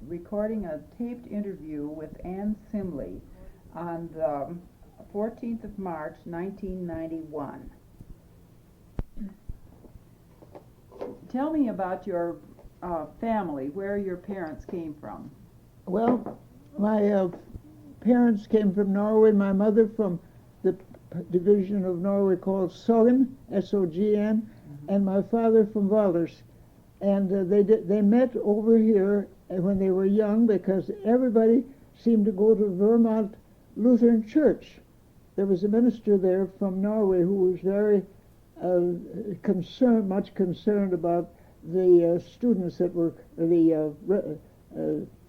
recording a taped interview with Anne Simley on the 14th of March, 1991. Tell me about your family, where your parents came from. Well, my parents came from Norway. My mother from the division of Norway called Sogn, S-O-G-N, and my father from Valdres. And they met over here when they were young because everybody seemed to go to Vermont Lutheran Church. There was a minister there from Norway who was very much concerned about the students that were, the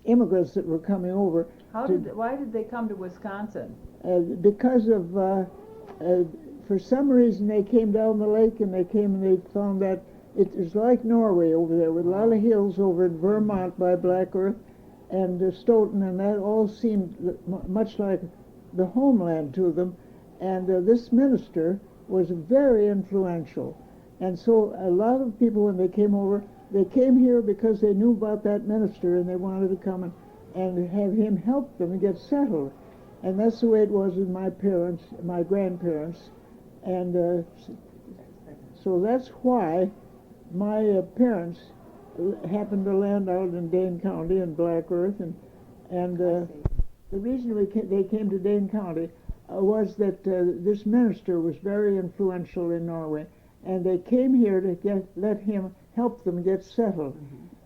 immigrants that were coming over. Why did they come to Wisconsin? Because of, for some reason they came down the lake and they found that it is like Norway over there with a lot of hills over in Vermont by Black Earth and Stoughton, and that all seemed much like the homeland to them. And this minister was very influential. And so a lot of people, when they came over, they came here because they knew about that minister and they wanted to come and have him help them get settled. And that's the way it was with my parents, my grandparents. And so that's why my parents happened to land out in Dane County in Black Earth. And the reason they came to Dane County was that this minister was very influential in Norway. And they came here to let him help them get settled.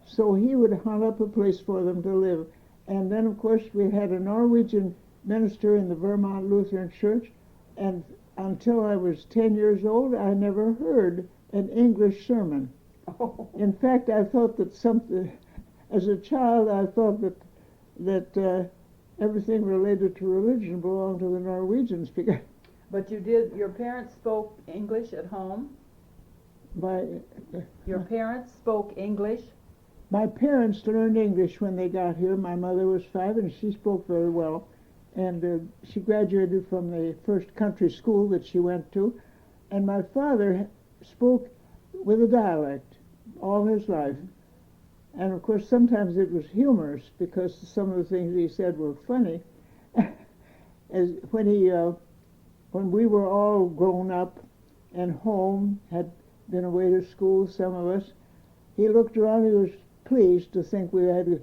So he would hunt up a place for them to live. And then, of course, we had a Norwegian minister in the Vermont Lutheran Church, and until I was 10 years old, I never heard an English sermon. In fact, I thought that as a child, I thought that everything related to religion belonged to the Norwegians. But your parents spoke English at home? Your parents spoke English? My parents learned English when they got here. My mother was 5 and she spoke very well. And she graduated from the first country school that she went to. And my father spoke with a dialect all his life. And of course sometimes it was humorous because some of the things he said were funny. As when we were all grown up and home, had been away to school, some of us, he looked around, he was pleased to think we had a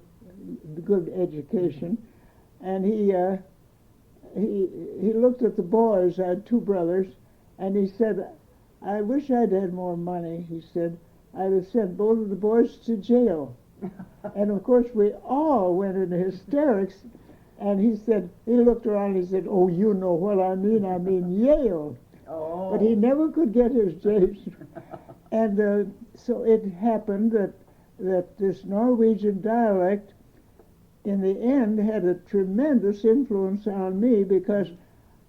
good education. And he looked at the boys. I had 2 brothers, and he said, "I wish I'd had more money." He said, "I'd have sent both of the boys to jail." And of course we all went into hysterics. And he looked around and he said, "Oh, you know what I mean Yale." Oh. But he never could get his J's. And so it happened that this Norwegian dialect in the end had a tremendous influence on me because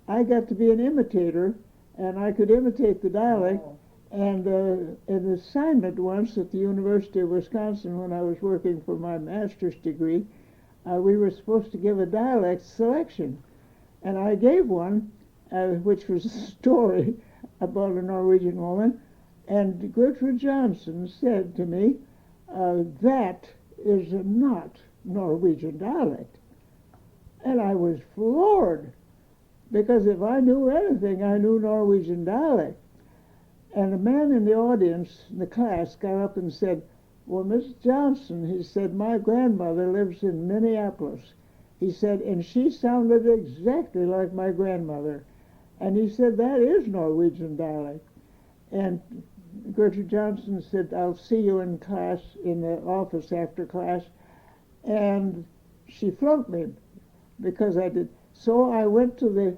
I got to be an imitator and I could imitate the dialect. And an assignment once at the University of Wisconsin when I was working for my master's degree, we were supposed to give a dialect selection. And I gave one, which was a story about a Norwegian woman. And Gertrude Johnson said to me, "That is not Norwegian dialect." And I was floored, because if I knew anything, I knew Norwegian dialect. And a man in the audience in the class got up and said, "Well, Miss Johnson," he said, "my grandmother lives in Minneapolis." He said, "and she sounded exactly like my grandmother." And he said, "That is Norwegian dialect." And Gertrude Johnson said, "I'll see you in class, in the office after class." And she flunked me because I did. So I went to the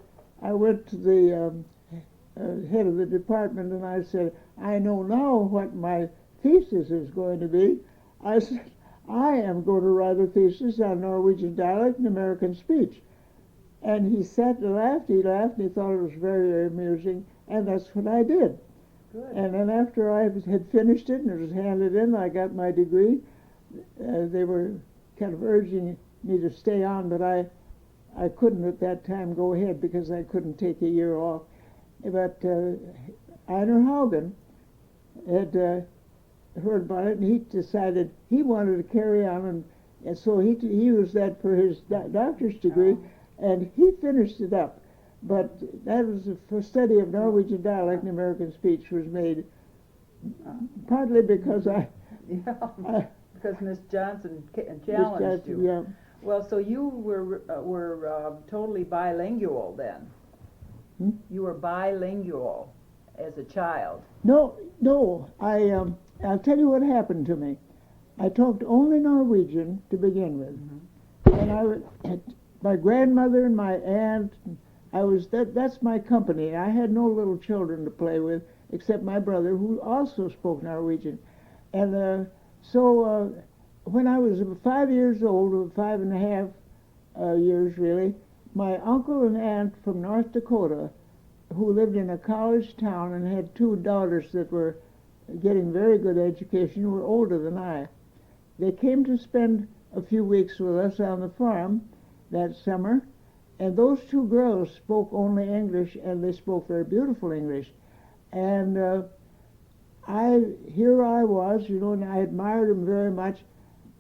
head of the department and I said, "I know now what my thesis is going to be." I said, "I am going to write a thesis on Norwegian dialect and American speech." And he sat and laughed, and he thought it was very, very amusing, and that's what I did. Good. And then after I had finished it and it was handed in, I got my degree. They were kind of urging me to stay on, but I couldn't at that time go ahead because I couldn't take a year off. But Einar Haugen had heard about it, and he decided he wanted to carry on And so he used that for his doctor's degree, and he finished it up. But that was the first study of Norwegian dialect and American speech was made partly because Yeah, because Miss Johnson challenged you. Yeah. Well, so you were totally bilingual then. Hmm? You were bilingual as a child. No. I'll tell you what happened to me. I talked only Norwegian to begin with, and my grandmother and my aunt. That's my company. I had no little children to play with except my brother, who also spoke Norwegian. And so when I was 5 years old, or 5.5 years really, my uncle and aunt from North Dakota, who lived in a college town and had 2 daughters that were getting very good education, were older than I. They came to spend a few weeks with us on the farm that summer, and those 2 girls spoke only English, and they spoke very beautiful English. And here I was, and I admired them very much,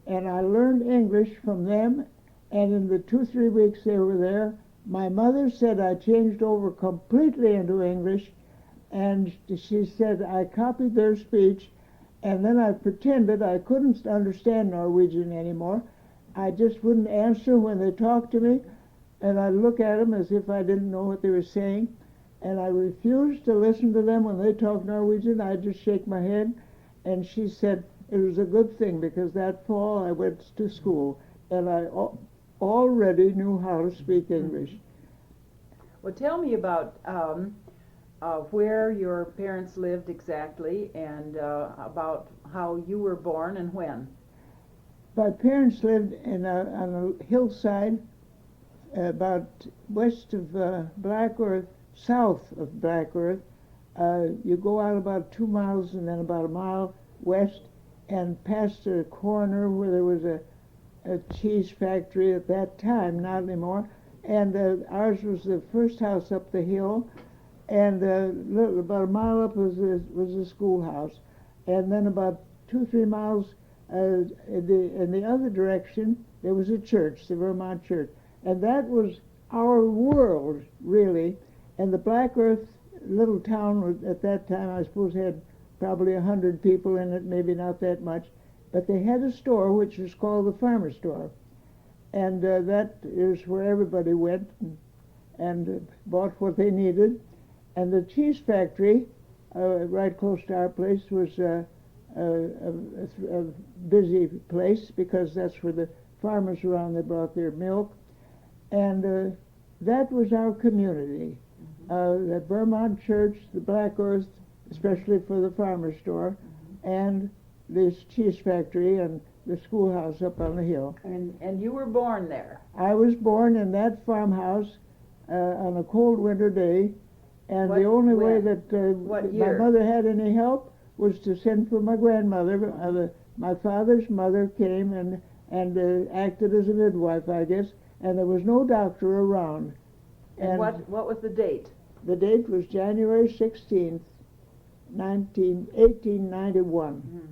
and I learned English from them, and in the 2-3 weeks they were there, my mother said I changed over completely into English, and she said I copied their speech, and then I pretended I couldn't understand Norwegian anymore. I just wouldn't answer when they talked to me, and I'd look at them as if I didn't know what they were saying, and I refused to listen to them when they talked Norwegian. I'd just shake my head, and she said it was a good thing because that fall I went to school, and I already knew how to speak English. Well, tell me about where your parents lived exactly, and about how you were born and when. My parents lived on a hillside about west of Black Earth, south of Black Earth. You go out about 2 miles and then about a mile west and past a corner where there was a cheese factory at that time, not anymore. And ours was the first house up the hill, and about a mile up was the schoolhouse, and then about 2-3 miles in the other direction there was a church, the Vermont Church, and that was our world really. And the Black Earth little town at that time, I suppose, had probably 100 people in it, maybe not that much, but they had a store which was called the Farmer Store. And that is where everybody went and bought what they needed. And the cheese factory, right close to our place, was a busy place because that's where the farmers around there brought their milk. And that was our community. The Vermont Church, the Black Earth, especially for the Farmer Store, and this cheese factory and the schoolhouse up on the hill. And you were born there? I was born in that farmhouse on a cold winter day, and the only way that my mother had any help was to send for my grandmother. My father's mother came and acted as a midwife, I guess, and there was no doctor around. And what was the date? The date was January 16th, 1891. Mm.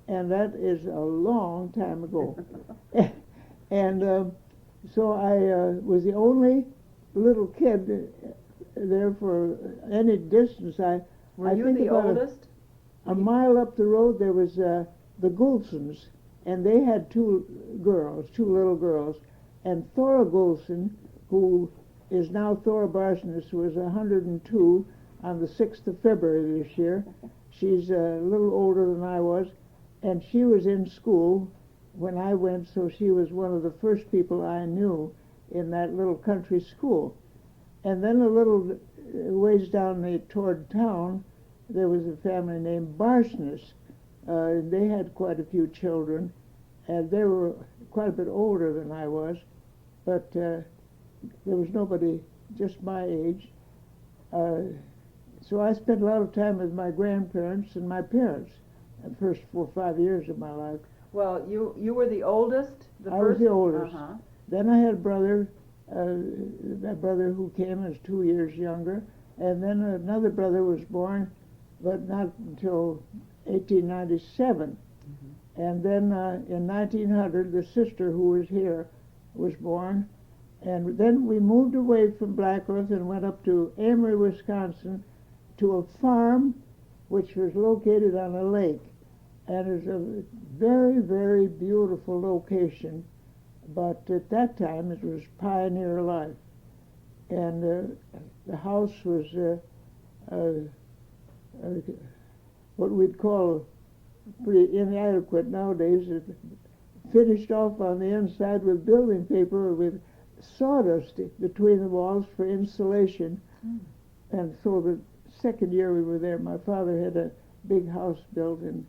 And that is a long time ago. And so I was the only little kid there for any distance. Were you the oldest? A mile up the road there was the Goulsons, and they had 2 little girls. And Thora Goulson, who is now Thora Barsness, was 102 on the 6th of February this year. She's a little older than I was, and she was in school when I went, so she was one of the first people I knew in that little country school. And then a little ways down toward town, there was a family named Barsness. They had quite a few children, and they were quite a bit older than I was, but there was nobody just my age. So I spent a lot of time with my grandparents and my parents the first 4 or 5 years of my life. Well, you were the oldest? I was the oldest. Then I had a brother who came as 2 years younger, and then another brother was born, but not until 1897. And then in 1900, the sister who was here was born. And then we moved away from Black Earth and went up to Amory, Wisconsin, to a farm which was located on a lake. And it was a very, very beautiful location. But at that time, it was pioneer life. And the house was what we'd call pretty inadequate nowadays. It finished off on the inside with building paper with sawdust between the walls for insulation. And so the second year we were there, my father had a big house built and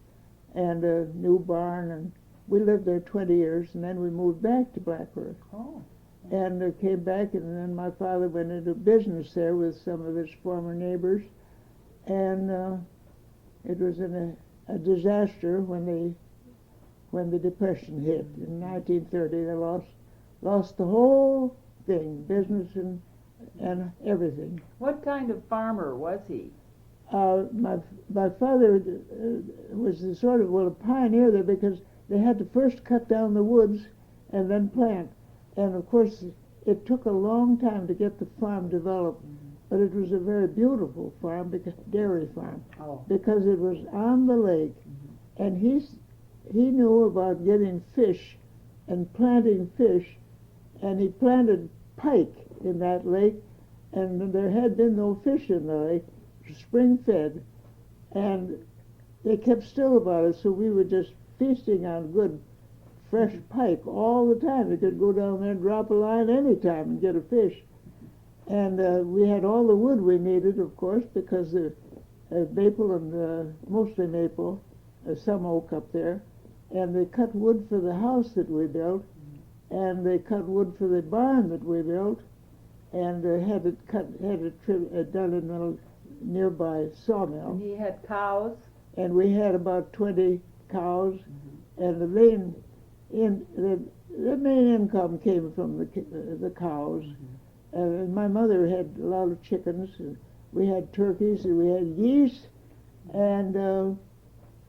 a new barn, and we lived there 20 years, and then we moved back to Black Earth. Oh. And came back, and then my father went into business there with some of his former neighbors, and it was a disaster when the Depression hit in 1930. They lost the whole thing, business and everything. What kind of farmer was he? My father was the sort of a pioneer there, because they had to first cut down the woods and then plant. And of course, it took a long time to get the farm developed, but it was a very beautiful farm, dairy farm, because it was on the lake, and he knew about getting fish and planting fish, and he planted pike in that lake, and there had been no fish in the lake, spring-fed, and they kept still about it, so we were just feasting on good fresh pike all the time. We could go down there and drop a line any time and get a fish. And we had all the wood we needed, of course, because the maple and mostly maple, some oak up there, and they cut wood for the house that we built, and they cut wood for the barn that we built, and had it done in a nearby sawmill. And he had cows? And we had about 20 cows, and the main income came from the cows. And my mother had a lot of chickens, and we had turkeys, and we had geese, and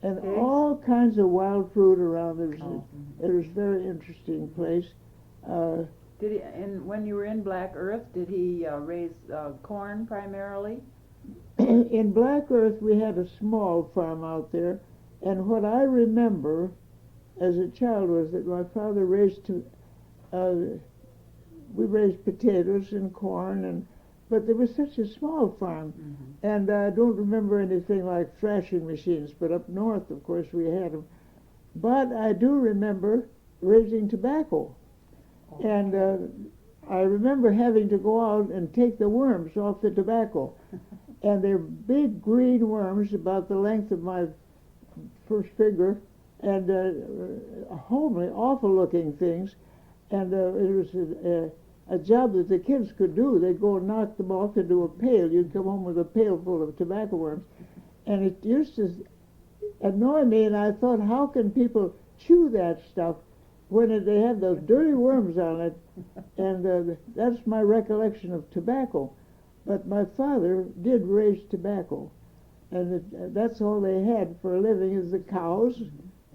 all kinds of wild fruit around. It was a very interesting place. Did he? And when you were in Black Earth, did he raise corn primarily? In Black Earth, we had a small farm out there, and what I remember as a child was that my father we raised potatoes and corn, but there was such a small farm, and I don't remember anything like thrashing machines, but up north, of course, we had them. But I do remember raising tobacco, and I remember having to go out and take the worms off the tobacco, and they're big green worms about the length of my first finger, and homely, awful-looking things, and it was a job that the kids could do. They'd go and knock them off into a pail. You'd come home with a pail full of tobacco worms, and it used to annoy me, and I thought, how can people chew that stuff when they have those dirty worms on it? And that's my recollection of tobacco. But my father did raise tobacco, and that's all they had for a living is the cows,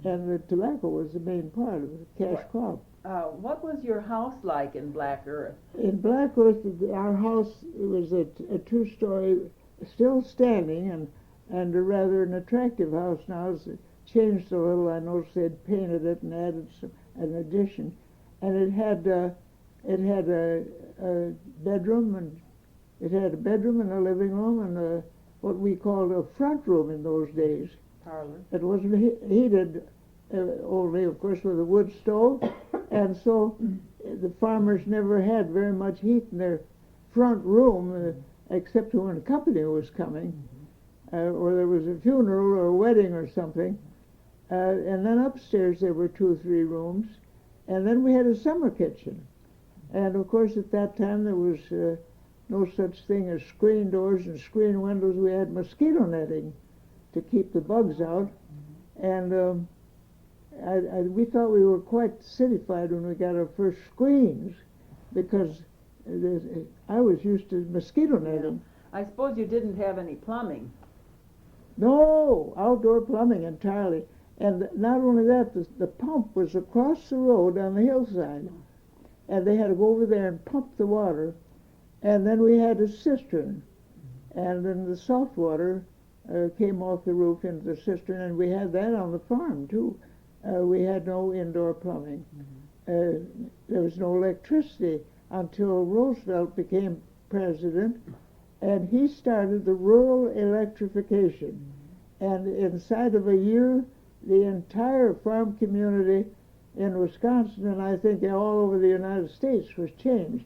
and the tobacco was the main part of the cash crop. What was your house like in Black Earth? In Black Earth, our house was a two-story, still standing, and a rather an attractive house now. It's changed a little. I noticed they'd painted it and added an addition, and it had a bedroom, and it had a bedroom and a living room and what we called a front room in those days. Parlor. It wasn't heated only, of course, with a wood stove, and so the farmers never had very much heat in their front room, except when company was coming, or there was a funeral or a wedding or something. And then upstairs there were 2 or 3 rooms, and then we had a summer kitchen. And of course at that time there was no such thing as screen doors and screen windows. We had mosquito netting to keep the bugs out. And we thought we were quite cityfied when we got our first screens, because I was used to mosquito netting. I suppose you didn't have any plumbing. No, outdoor plumbing entirely. And not only that, the pump was across the road on the hillside, and they had to go over there and pump the water. And then we had a cistern, and then the salt water came off the roof into the cistern, and we had that on the farm too. We had no indoor plumbing. There was no electricity until Roosevelt became president, and he started the rural electrification. And inside of a year, the entire farm community in Wisconsin, and I think all over the United States, was changed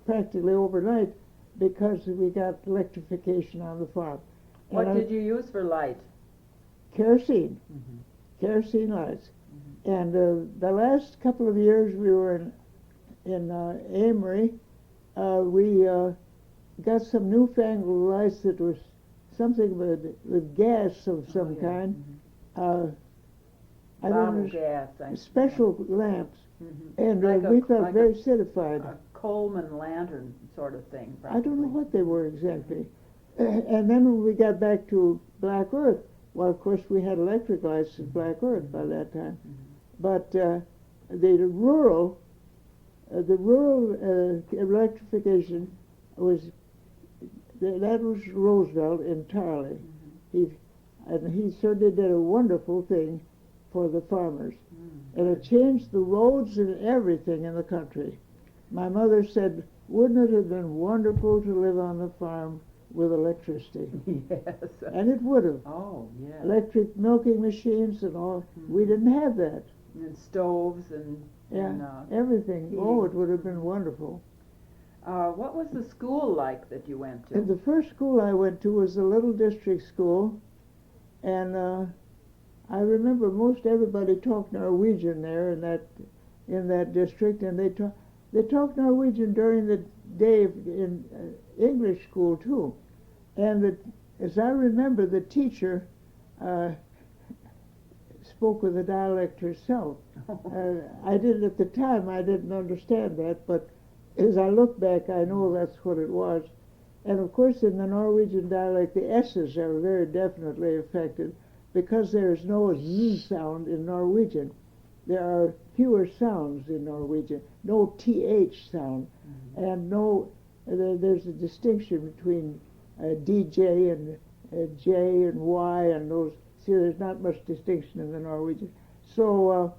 practically overnight because we got electrification on the farm. What did you use for light? Kerosene. Kerosene lights. And the last couple of years we were in Amory, we got some newfangled lights that was something with gas of some kind. I don't know, Gas. special lamps, and Like we felt like very citified. A Coleman lantern sort of thing. I don't know probably. what they were exactly. And then when we got back to Black Earth, well, of course, we had electric lights at Black Earth by that time. But the rural electrification was that was Roosevelt entirely. He certainly did a wonderful thing for the farmers, and it changed the roads and everything in the country. My mother said, "Wouldn't it have been wonderful to live on the farm with electricity?" Yes. And it would have. Oh, yeah. Electric milking machines and all. We didn't have that. Mm-hmm. And stoves and Everything. heating. Oh, it would have been wonderful. What was the school like that you went to? And the first school I went to was a little district school, and I remember most everybody talked Norwegian there in that district, and they talked Norwegian during the day in English school too. And as I remember, the teacher spoke with a dialect herself. I didn't at the time. I didn't understand that, but as I look back, I know that's what it was. And of course, in the Norwegian dialect, the S's are very definitely affected because there is no Z sound in Norwegian. There are fewer sounds in Norwegian, no TH sound, and there's a distinction between DJ and J and Y and those. See, there's not much distinction in the Norwegian. So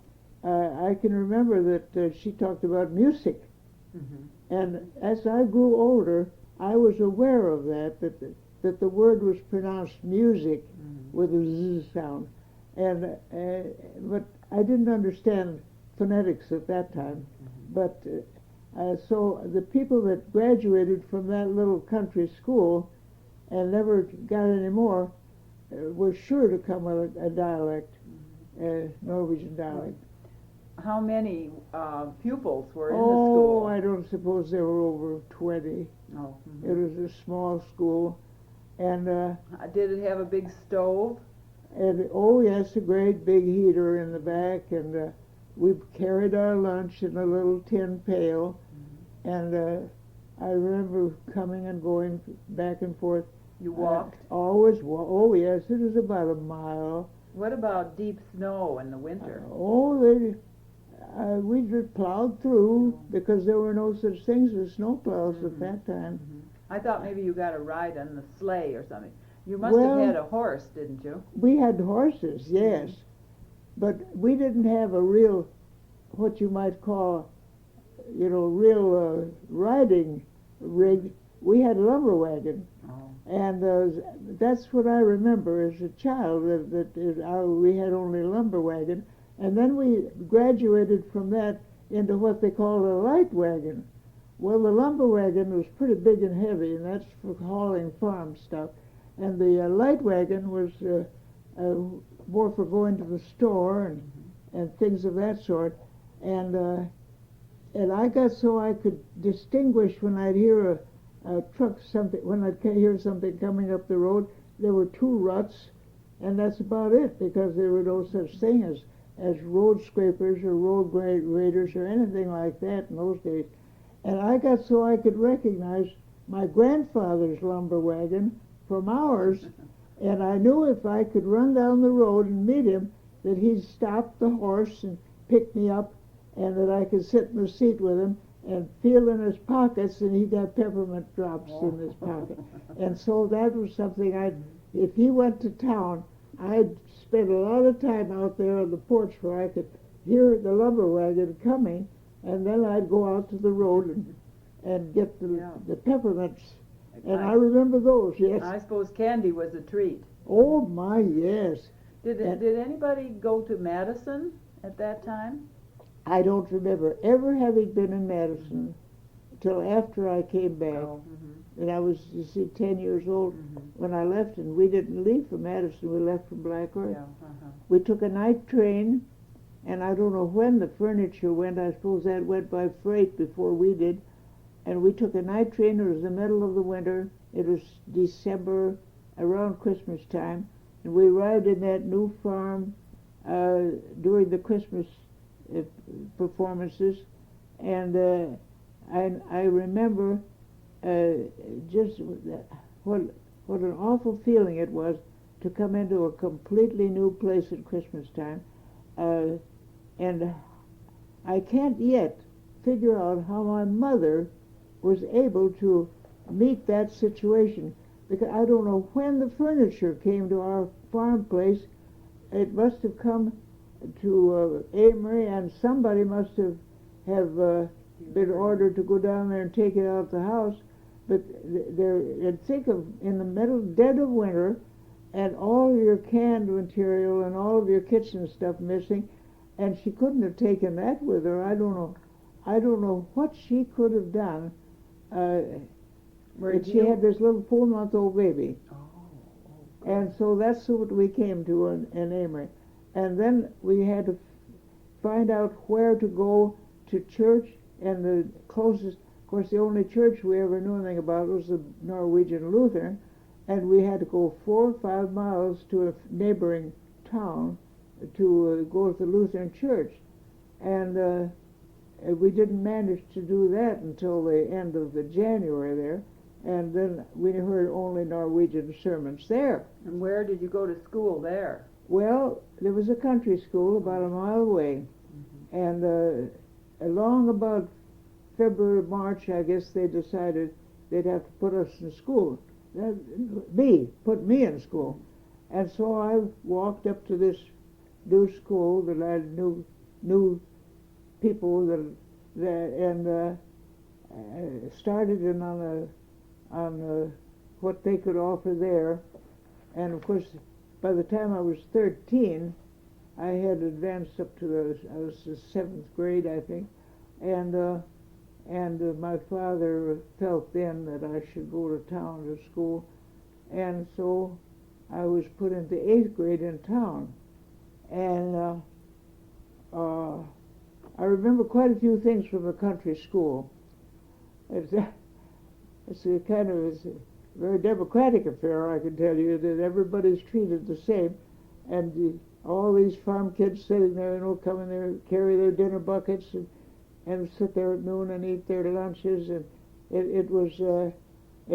I can remember that she talked about music. And as I grew older, I was aware of that the word was pronounced music with a Z sound. And but I didn't understand phonetics at that time. But so the people that graduated from that little country school and never got any more were sure to come with a dialect, Norwegian dialect. How many pupils were in the Oh, school? I don't suppose there were over 20. Oh. It was a small school. And Did it have a big stove? oh yes, a great big heater in the back, and we carried our lunch in a little tin pail, and I remember coming and going back and forth. You walked? Always, oh yes, it was about a mile. What about deep snow in the winter? We just plowed through because there were no such things as snowplows at that time. I thought maybe you got a ride on the sleigh or something. You must Well, have had a horse, didn't you? We had horses, yes, but we didn't have a real, what you might call, real riding rig. We had a lumber wagon, and that's what I remember as a child. We had only a lumber wagon, and then we graduated from that into what they called a light wagon. Well, the lumber wagon was pretty big and heavy, and that's for hauling farm stuff. And the light wagon was more for going to the store and things of that sort. And I got so I could distinguish when I'd hear a truck, when I'd hear something coming up the road, there were two ruts, and that's about it, because there were no such thing as road scrapers or road graders or anything like that in those days. And I got so I could recognize my grandfather's lumber wagon from ours, and I knew if I could run down the road and meet him, that he'd stop the horse and pick me up, and that I could sit in the seat with him and feel in his pockets, and he'd have peppermint drops in his pocket. And so that was something if he went to town, I'd spend a lot of time out there on the porch where I could hear the lumber wagon coming, and then I'd go out to the road and get the peppermints. And I remember those, yes. I suppose candy was a treat. Oh my, yes. Did anybody go to Madison at that time? I don't remember ever having been in Madison until after I came back. Oh, And I was, 10 years old when I left, and we didn't leave from Madison, we left from Black Earth. Yeah, We took a night train, and I don't know when the furniture went. I suppose that went by freight before we did. And we took a night train. It was the middle of the winter. It was December, around Christmas time. And we arrived in that new farm during the Christmas performances. And I remember just what an awful feeling it was to come into a completely new place at Christmas time. And I can't yet figure out how my mother was able to meet that situation, because I don't know when the furniture came to our farm place. It must have come to Amory, and somebody must have been ordered to go down there and take it out of the house. But and think of, in the dead of winter, and all your canned material and all of your kitchen stuff missing, and she couldn't have taken that with her. I don't know what she could have done. She had this little 4-month-old baby. And so that's what we came to in Amory. And then we had to find out where to go to church, and the closest, of course, the only church we ever knew anything about was the Norwegian Lutheran, and we had to go 4 or 5 miles to a neighboring town to go to the Lutheran church. And we didn't manage to do that until the end of the January there, and then we heard only Norwegian sermons there. And where did you go to school there? Well, there was a country school about a mile away, and along about February, March, I guess they decided they'd have to put us in school. Put me in school. And so I walked up to this new school that I knew people and started in on what they could offer there. And of course, by the time I was 13, I had advanced up to I was the 7th grade, I think, and my father felt then that I should go to town to school, and so I was put into 8th grade in town, and I remember quite a few things from the country school. It's a very democratic affair, I can tell you, that everybody's treated the same, and all these farm kids sitting there, come in there, carry their dinner buckets, and sit there at noon and eat their lunches, and it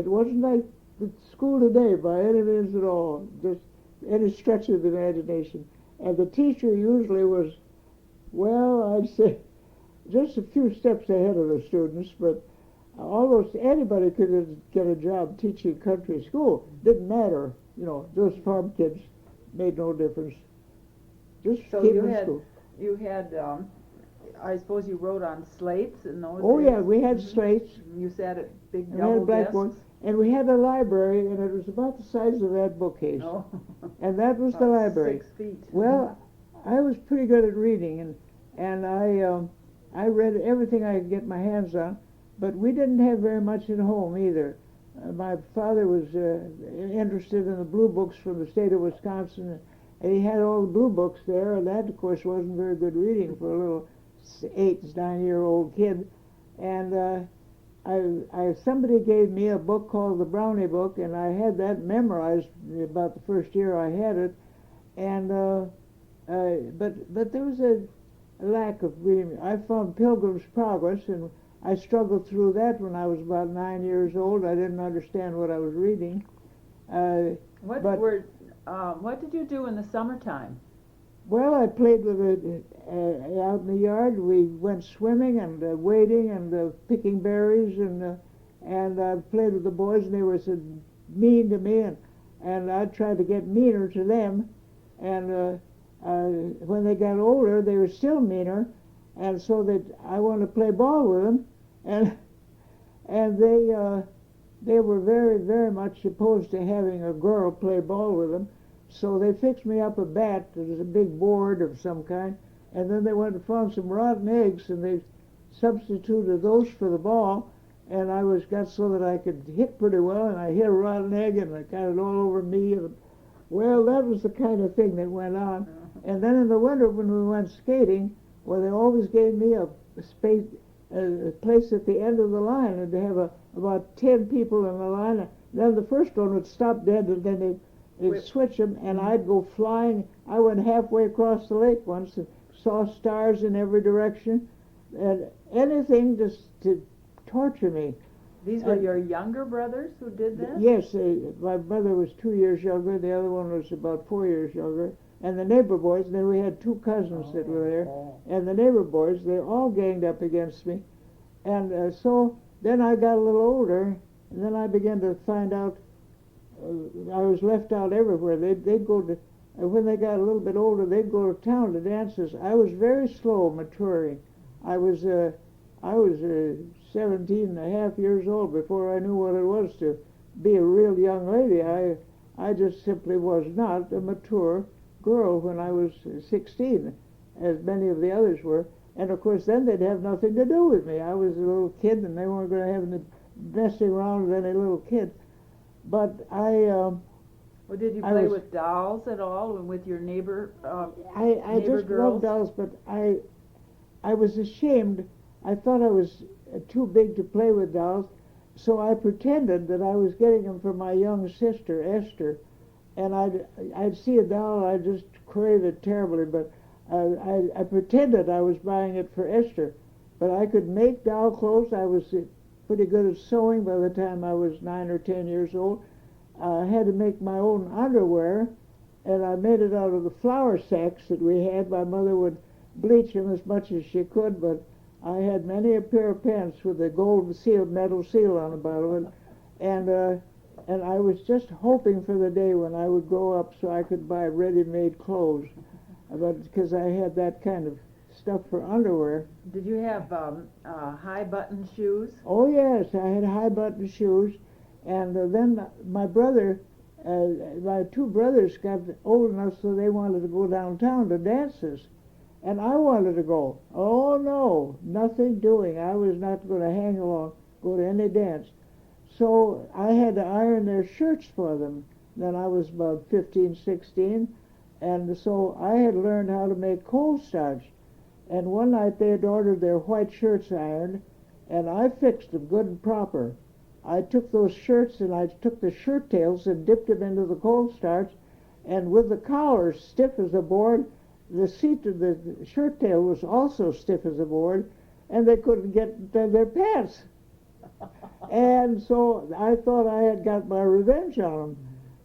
wasn't like the school today by any means at all, just any stretch of the imagination. And the teacher usually was, well, I'd say just a few steps ahead of the students, but almost anybody could get a job teaching country school. Didn't matter, those farm kids made no difference. Just so keep in school. You had, I suppose you wrote on slates in those days? Oh yeah, we had slates. You sat at big and double we had blackboards, and we had a library, and it was about the size of that bookcase. Oh. And that was the library. 6 feet. Well, I was pretty good at reading, and I read everything I could get my hands on, but we didn't have very much at home either. My father was interested in the blue books from the state of Wisconsin, and he had all the blue books there, and that, of course, wasn't very good reading for a little 8, 9-year-old kid. And somebody gave me a book called the Brownie Book, and I had that memorized about the first year I had it. And but there was a lack of reading. I found Pilgrim's Progress, and I struggled through that when I was about 9 years old. I didn't understand what I was reading. What did you do in the summertime? Well, I played with it out in the yard. We went swimming and wading and picking berries and I played with the boys, and they were so mean to me, and I tried to get meaner to them. And when they got older, they were still meaner, and so that I wanted to play ball with them, and they were very, very much opposed to having a girl play ball with them. So they fixed me up a bat. It was a big board of some kind, and then they went and found some rotten eggs, and they substituted those for the ball, and I got so that I could hit pretty well, and I hit a rotten egg, and I got it all over me. And, well, that was the kind of thing that went on. And then in the winter when we went skating, well, they always gave me a space, a place at the end of the line, and they have about 10 people in the line. And then the first one would stop dead, and then they'd switch them, and I'd go flying. I went halfway across the lake once and saw stars in every direction, and anything just to torture me. These were your younger brothers who did this? Yes, my brother was 2 years younger, the other one was about 4 years younger, and the neighbor boys, and then we had two cousins that were there, and the neighbor boys, they all ganged up against me. And so then I got a little older, and then I began to find out I was left out everywhere. They'd go to, when they got a little bit older, they'd go to town to dances. I was very slow maturing. I was 17 and a half years old before I knew what it was to be a real young lady. I just simply was not a mature girl when I was 16, as many of the others were. And of course then they'd have nothing to do with me. I was a little kid, and they weren't going to have any messing around with any little kid. But well, did you play with dolls at all, and with your neighbor I just girls? loved dolls, but I was ashamed. I thought I was too big to play with dolls, so I pretended that I was getting them for my young sister, Esther. And I'd see a doll, I'd just crave it terribly, but I pretended I was buying it for Esther. But I could make doll clothes. I was pretty good at sewing by the time I was 9 or 10 years old. I had to make my own underwear, and I made it out of the flour sacks that we had. My mother would bleach them as much as she could, but I had many a pair of pants with a gold seal, metal seal on the bottom of it, and I was just hoping for the day when I would grow up so I could buy ready-made clothes, but because I had that kind of stuff for underwear. Did you have high-button shoes? Oh yes, I had high-button shoes, and then my two brothers got old enough so they wanted to go downtown to dances. And I wanted to go. Oh, no, nothing doing. I was not going to hang along, go to any dance. So I had to iron their shirts for them. Then I was about 15, 16, and so I had learned how to make coal starch. And one night they had ordered their white shirts ironed, and I fixed them good and proper. I took those shirts and I took the shirt tails and dipped them into the coal starch, and with the collars stiff as a board, the seat of the shirt tail was also stiff as a board, and they couldn't get their pants. And so I thought I had got my revenge on them,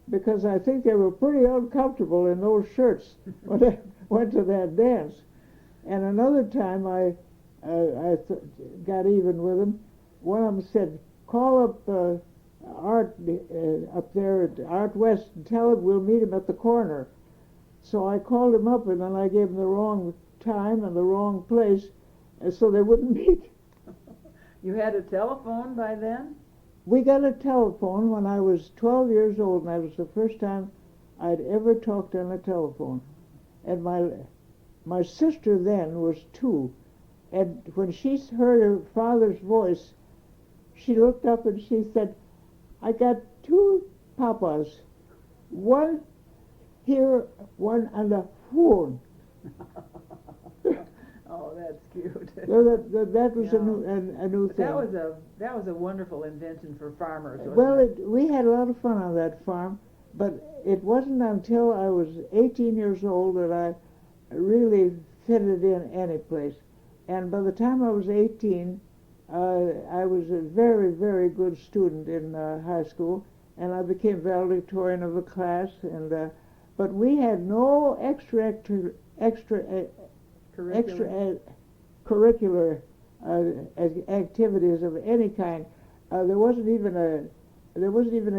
because I think they were pretty uncomfortable in those shirts when they went to that dance. And another time I got even with them. One of them said, call up Art up there at Art West and tell him we'll meet him at the corner. So I called him up, and then I gave him the wrong time and the wrong place, and so they wouldn't meet. You had a telephone by then? We got a telephone when I was 12 years old, and that was the first time I'd ever talked on a telephone. And my sister then was 2, and when she heard her father's voice, she looked up and she said, I got 2 papas, one here, one on the phone. Oh, that's cute. So that was a new thing. That was a wonderful invention for farmers. Well, we had a lot of fun on that farm, but it wasn't until I was 18 years old that I really fitted in any place. And by the time I was 18, I was a very, very good student in high school, and I became valedictorian of the class. And but we had no extra Curriculum. curricular activities of any kind. There wasn't even a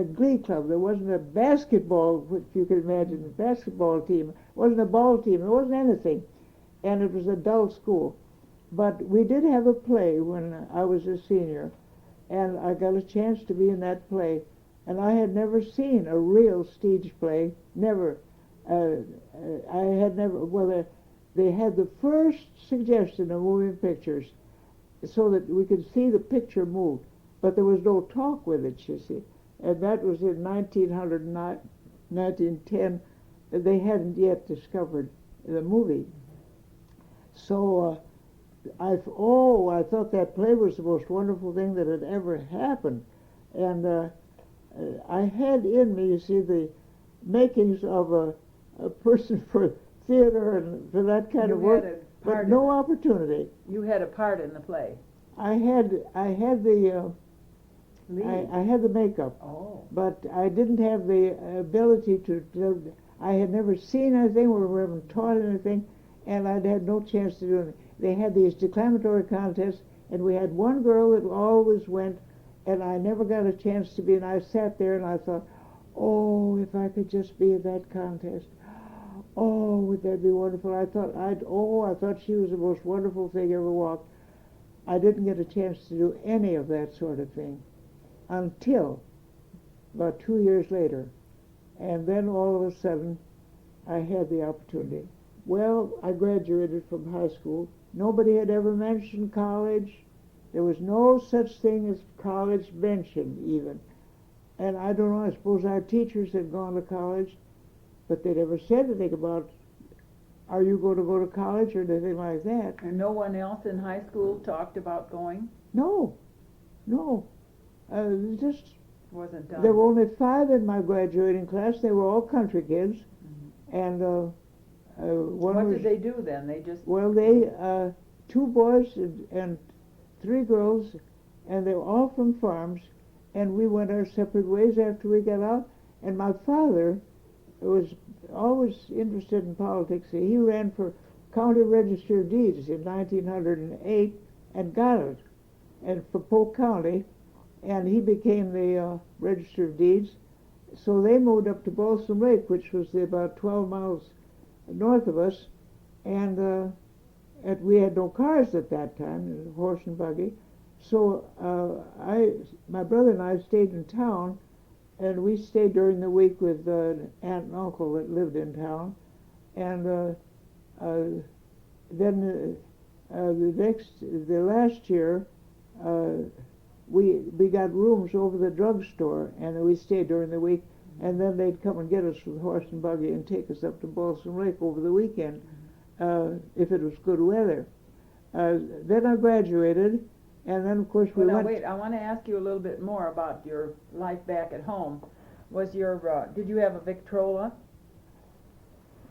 glee club. There wasn't a basketball, which you can imagine, a basketball team. It wasn't a ball team. There wasn't anything, and it was a dull school. But we did have a play when I was a senior, and I got a chance to be in that play. And I had never seen a real stage play. Never. I had never. Well, they had the first suggestion of moving pictures, so that we could see the picture move, but there was no talk with it, you see. And that was in 1910. They hadn't yet discovered the movie. So I thought that play was the most wonderful thing that had ever happened. And I had in me, you see, the makings of a person for theater and for that kind of work, but no opportunity. You had a part in the play. I had the I had the makeup, but I didn't have the ability to. I had never seen anything, or we haven't taught anything, and I'd had no chance to do anything. They had these declamatory contests, and we had one girl that always went, and I never got a chance to be. And I sat there and I thought, oh, if I could just be at that contest. Oh, would that be wonderful? I thought she was the most wonderful thing ever walked. I didn't get a chance to do any of that sort of thing until about 2 years later. And then all of a sudden, I had the opportunity. Well, I graduated from high school. Nobody had ever mentioned college. There was no such thing as college mentioned, even. And I don't know, I suppose our teachers had gone to college, but they never said anything about, are you going to go to college or anything like that. And no one else in high school talked about going? No. Just wasn't done. There were only 5 in my graduating class. They were all country kids. Mm-hmm. And what did they do then? They just... Well, they, 2 boys and 3 girls, and they were all from farms, and we went our separate ways after we got out. And my father was always interested in politics. He ran for County Register of Deeds in 1908 and got it, and for Polk County, and he became the Register of Deeds. So they moved up to Balsam Lake, which was about 12 miles north of us, and we had no cars at that time, horse and buggy. So my brother and I stayed in town, and we stayed during the week with an aunt and uncle that lived in town. And then the last year, we got rooms over the drugstore, and we stayed during the week. And then they'd come and get us with horse and buggy and take us up to Balsam Lake over the weekend, if it was good weather. Then I graduated. And then, of course, wait, I want to ask you a little bit more about your life back at home. Did you have a Victrola?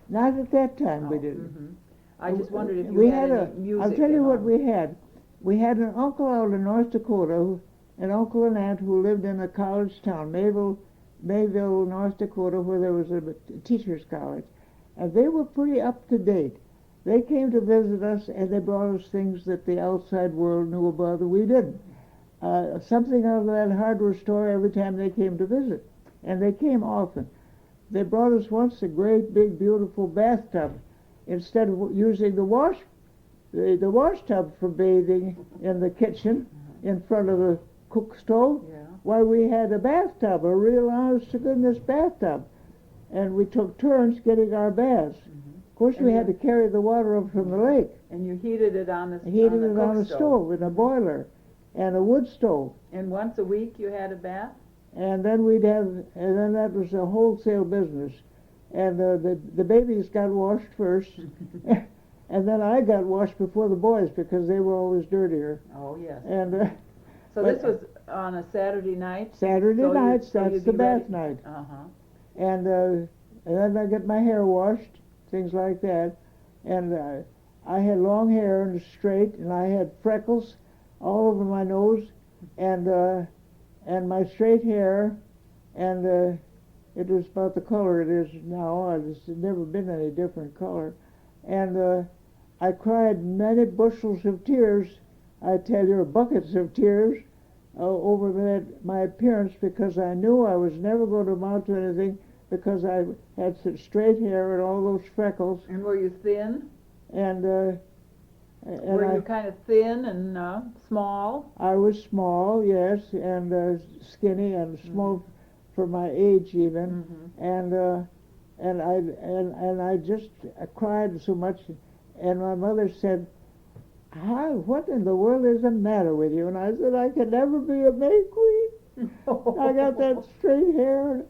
Not at that time, we didn't. Mm-hmm. I just wondered if you had any music. I'll tell you what we had. We had an uncle out in North Dakota, an uncle and aunt who lived in a college town, Mayville, North Dakota, where there was a teacher's college. And they were pretty up to date. They came to visit us, and they brought us things that the outside world knew about that we didn't. Something out of that hardware store every time they came to visit, and they came often. They brought us once a great, big, beautiful bathtub. Instead of using the wash tub for bathing in the kitchen in front of the cook stove, why, we had a bathtub, a real honest-to-goodness bathtub, and we took turns getting our baths. Of course, we had to carry the water up from the lake. And you heated it on the stove in a boiler and a wood stove. And once a week you had a bath? And then that was a wholesale business. And the babies got washed first, and then I got washed before the boys because they were always dirtier. Oh, yes. And so this was on a Saturday night? Saturday nights, that's the bath night. Uh-huh. And then I get my hair washed, things like that, and I had long hair and straight, and I had freckles all over my nose, and my straight hair, and it was about the color it is now. It's never been any different color, and I cried many bushels of tears, I tell you, buckets of tears, over my appearance, because I knew I was never going to amount to anything, because I had such straight hair and all those freckles. And were you thin? And Were you kind of thin and small? I was small, yes, and skinny and small for my age even, and I just cried so much, and my mother said, what in the world is the matter with you? And I said, I can never be a May Queen. I got that straight hair,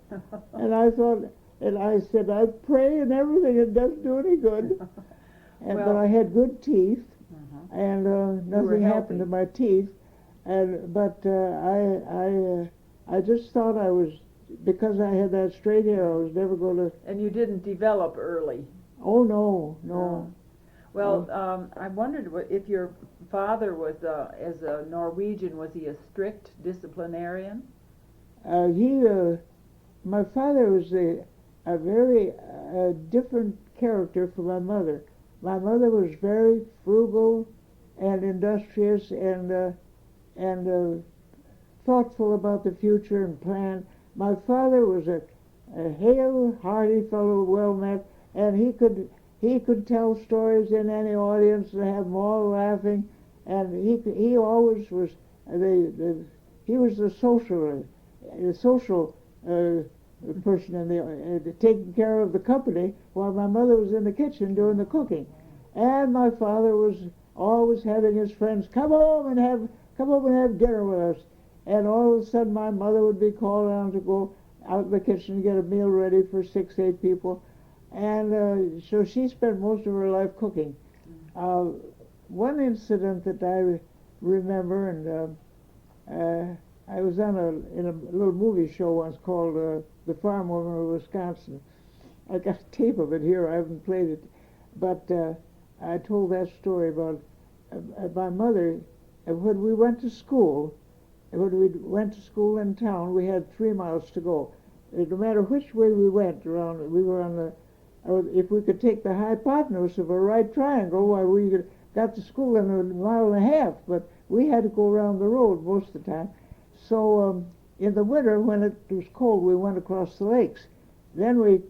and I thought, and I said, I pray and everything, it doesn't do any good. But I had good teeth, and nothing happened to my teeth. But I just thought I was, because I had that straight hair, I was never going to. And you didn't develop early? Oh, no. Well, I wondered if your father was, as a Norwegian, was he a strict disciplinarian? My father was a very different character from my mother. My mother was very frugal and industrious and thoughtful about the future and planned. My father was a hale, hearty fellow, well met, and he could tell stories in any audience and have them all laughing. And he always was he was the social person in the taking care of the company, while my mother was in the kitchen doing the cooking. And my father was always having his friends come home and have dinner with us. And all of a sudden my mother would be called on to go out in the kitchen and get a meal ready for 6, 8 people. And so she spent most of her life cooking. One incident that I remember, and I was in a little movie show once called The Farm Woman of Wisconsin. I got a tape of it here. I haven't played it, but I told that story about my mother. When we went to school, in town, we had 3 miles to go. No matter which way we went around, we were on the. If we could take the hypotenuse of a right triangle, why we got to school in a mile and a half. But we had to go around the road most of the time. So in the winter, when it was cold, we went across the lakes. Then we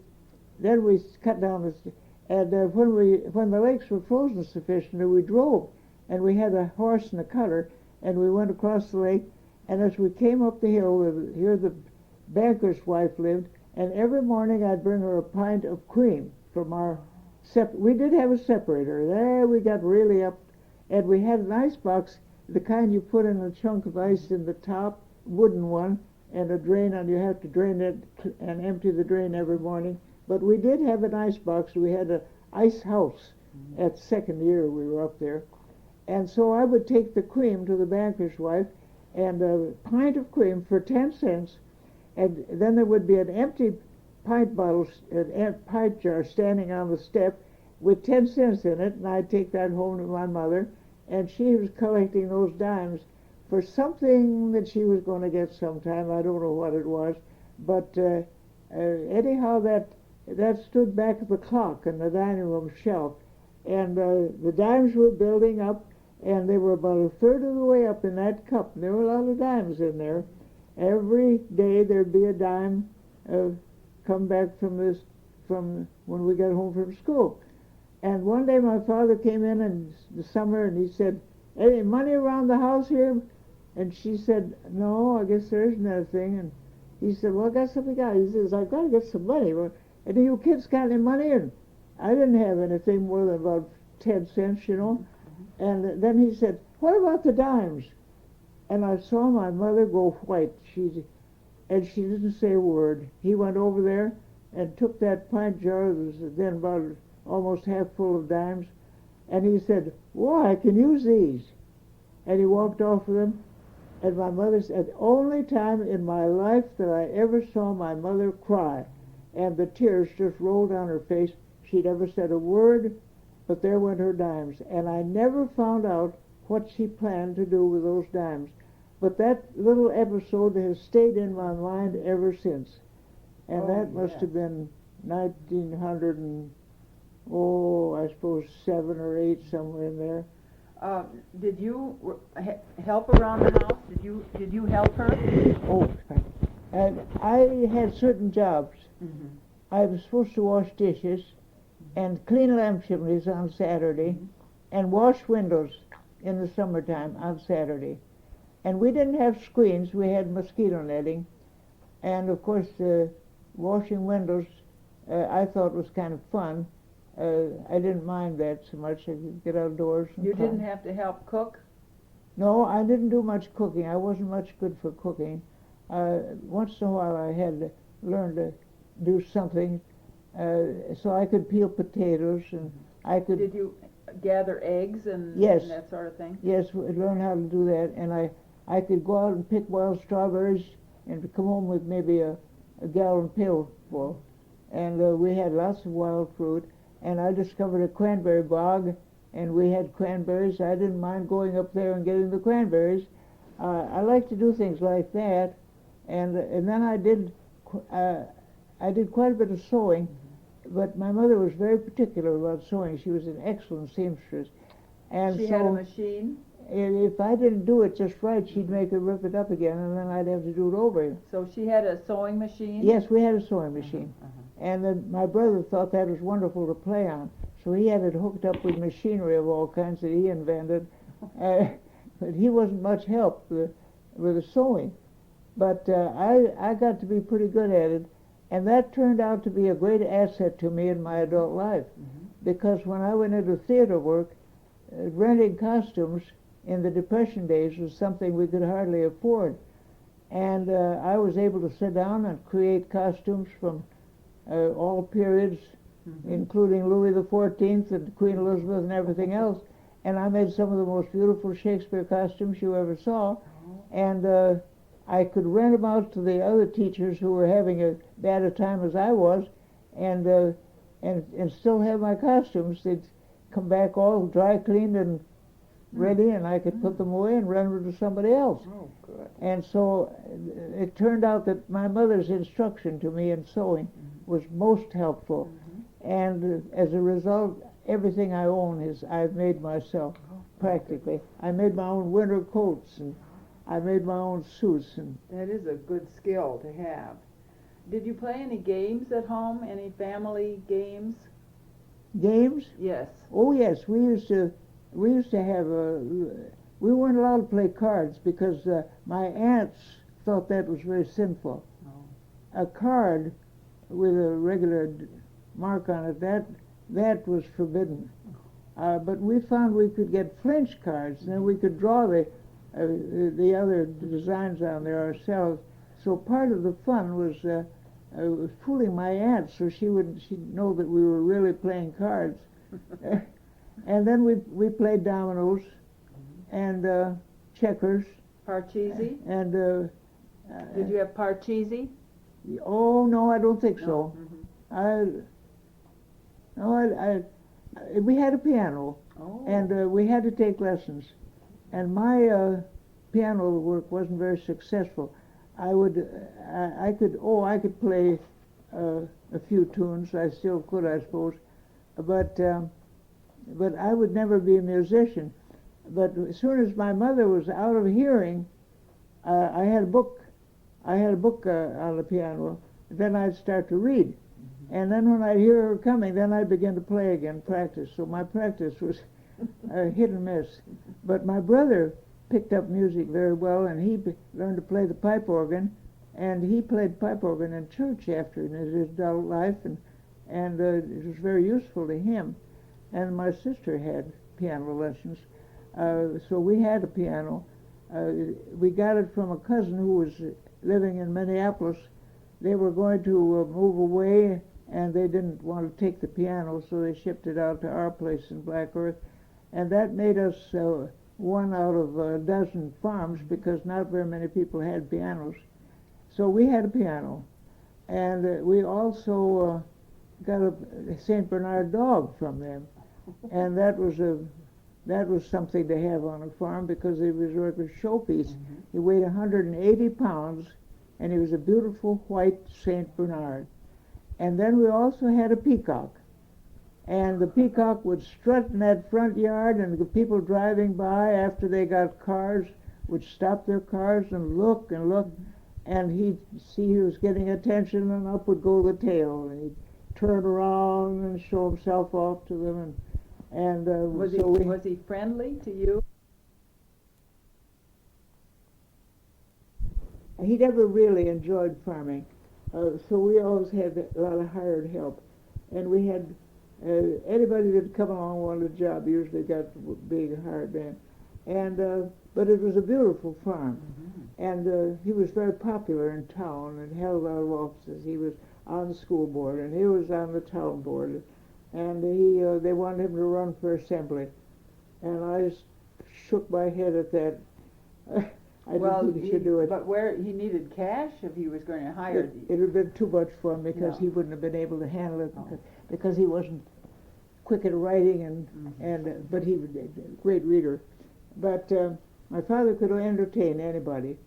cut down the, and when the lakes were frozen sufficiently, we drove, and we had a horse and a cutter, and we went across the lake. And as we came up the hill, here the banker's wife lived, and every morning I'd bring her a pint of cream from our we did have a separator. There we got really up, and we had an ice box, the kind you put in a chunk of ice in the top, wooden one, and a drain, and you have to drain it and empty the drain every morning. But we did have an ice box. We had an ice house at second year we were up there. And so I would take the cream to the banker's wife, and a pint of cream for 10 cents, and then there would be an empty pint bottle, a pint jar standing on the step with 10 cents in it, and I'd take that home to my mother, and she was collecting those dimes for something that she was going to get sometime. I don't know what it was, but anyhow, that stood back of the clock in the dining room shelf, and the dimes were building up, and they were about a third of the way up in that cup. And there were a lot of dimes in there. Every day there'd be a dime come back from when we got home from school. And one day my father came in the summer, and he said, "Any money around the house here?" And she said, "No, I guess there isn't anything." And he said, "Well, I got something got." He says, "I've got to get some money." Well, and do you kids got any money? And I didn't have anything more than about 10 cents, you know. And then he said, "What about the dimes?" And I saw my mother go white. And she didn't say a word. He went over there and took that pint jar that was then about almost half full of dimes, and he said, "Why, I can use these." And he walked off with them. And my mother said, the only time in my life that I ever saw my mother cry, and the tears just rolled down her face. She never said a word, but there went her dimes. And I never found out what she planned to do with those dimes. But that little episode has stayed in my mind ever since. And that must have been 1900 and, I I suppose 7 or 8, somewhere in there. Did you help around the house? Did you help her? Oh, and I had certain jobs. Mm-hmm. I was supposed to wash dishes and clean lamp chimneys on Saturday and wash windows in the summertime on Saturday. And we didn't have screens, we had mosquito netting. And of course, washing windows I thought was kind of fun. I didn't mind that so much. I could get outdoors. You didn't have to help cook? No, I didn't do much cooking. I wasn't much good for cooking. Once in a while I had to learn to do something so I could peel potatoes and I could... Did you gather eggs and, yes, and that sort of thing? Yes, learn how to do that. And I could go out and pick wild strawberries and come home with maybe a gallon pail full. And we had lots of wild fruit. And I discovered a cranberry bog, and we had cranberries. I didn't mind going up there and getting the cranberries. I like to do things like that. And then I did quite a bit of sewing, but my mother was very particular about sewing. She was an excellent seamstress. And she had a machine? If I didn't do it just right, she'd make her rip it up again, and then I'd have to do it over. So she had a sewing machine? Yes, we had a sewing machine. And then my brother thought that was wonderful to play on. So he had it hooked up with machinery of all kinds that he invented. But he wasn't much help with the sewing. But I got to be pretty good at it. And that turned out to be a great asset to me in my adult life. Because when I went into theater work, renting costumes in the Depression days was something we could hardly afford. And I was able to sit down and create costumes from all periods, including Louis XIV and Queen Elizabeth and everything else. And I made some of the most beautiful Shakespeare costumes you ever saw. And I could rent them out to the other teachers who were having as bad a time as I was, and still have my costumes. They'd come back all dry cleaned and ready, and I could put them away and rent them to somebody else. Oh, good. And so it turned out that my mother's instruction to me in sewing was most helpful. And as a result, everything I own I've made myself, practically. I made my own winter coats, and I made my own suits. And that is a good skill to have. Did you play any games at home? Any family games? Games? Yes. Oh yes, we used to have we weren't allowed to play cards because my aunts thought that was very sinful. A card with a regular mark on it, that was forbidden. But we found we could get French cards, and then we could draw the other designs on there ourselves. So part of the fun was fooling my aunt so she'd know that we were really playing cards. And then we played dominoes and checkers. Parcheesi? And did you have parcheesi? Oh no, I don't think so. We had a piano, and we had to take lessons. And my piano work wasn't very successful. I could play a few tunes. I still could, I suppose, but I would never be a musician. But as soon as my mother was out of hearing, I had a book. I had a book on the piano. Then I'd start to read. And then when I'd hear her coming, then I'd begin to play again, practice. So my practice was hit and miss. But my brother picked up music very well, and he learned to play the pipe organ. And he played pipe organ in church after in his adult life, and it was very useful to him. And my sister had piano lessons. So we had a piano. We got it from a cousin who was living in Minneapolis. They were going to move away, and they didn't want to take the piano, so they shipped it out to our place in Black Earth. And that made us one out of a dozen farms, because not very many people had pianos. So we had a piano. And we also got a St. Bernard dog from them. And that was something to have on a farm, because it was like a showpiece. He weighed 180 pounds, and he was a beautiful white St. Bernard. And then we also had a peacock. And the peacock would strut in that front yard, and the people driving by after they got cars would stop their cars and look, and he'd see he was getting attention, and up would go the tail, and he'd turn around and show himself off to them, Was he friendly to you? he never really enjoyed farming, so we always had a lot of hired help, and we had anybody that come along wanted a job usually got big hired man, and but it was a beautiful farm, and he was very popular in town and held a lot of offices. He was on the school board and he was on the town board, and they wanted him to run for assembly, and I shook my head at that. I didn't think he should do it. But where he needed cash if he was going to hire It would have been too much for him because No. he wouldn't have been able to handle it because he wasn't quick at writing but he was a great reader. But my father could entertain anybody,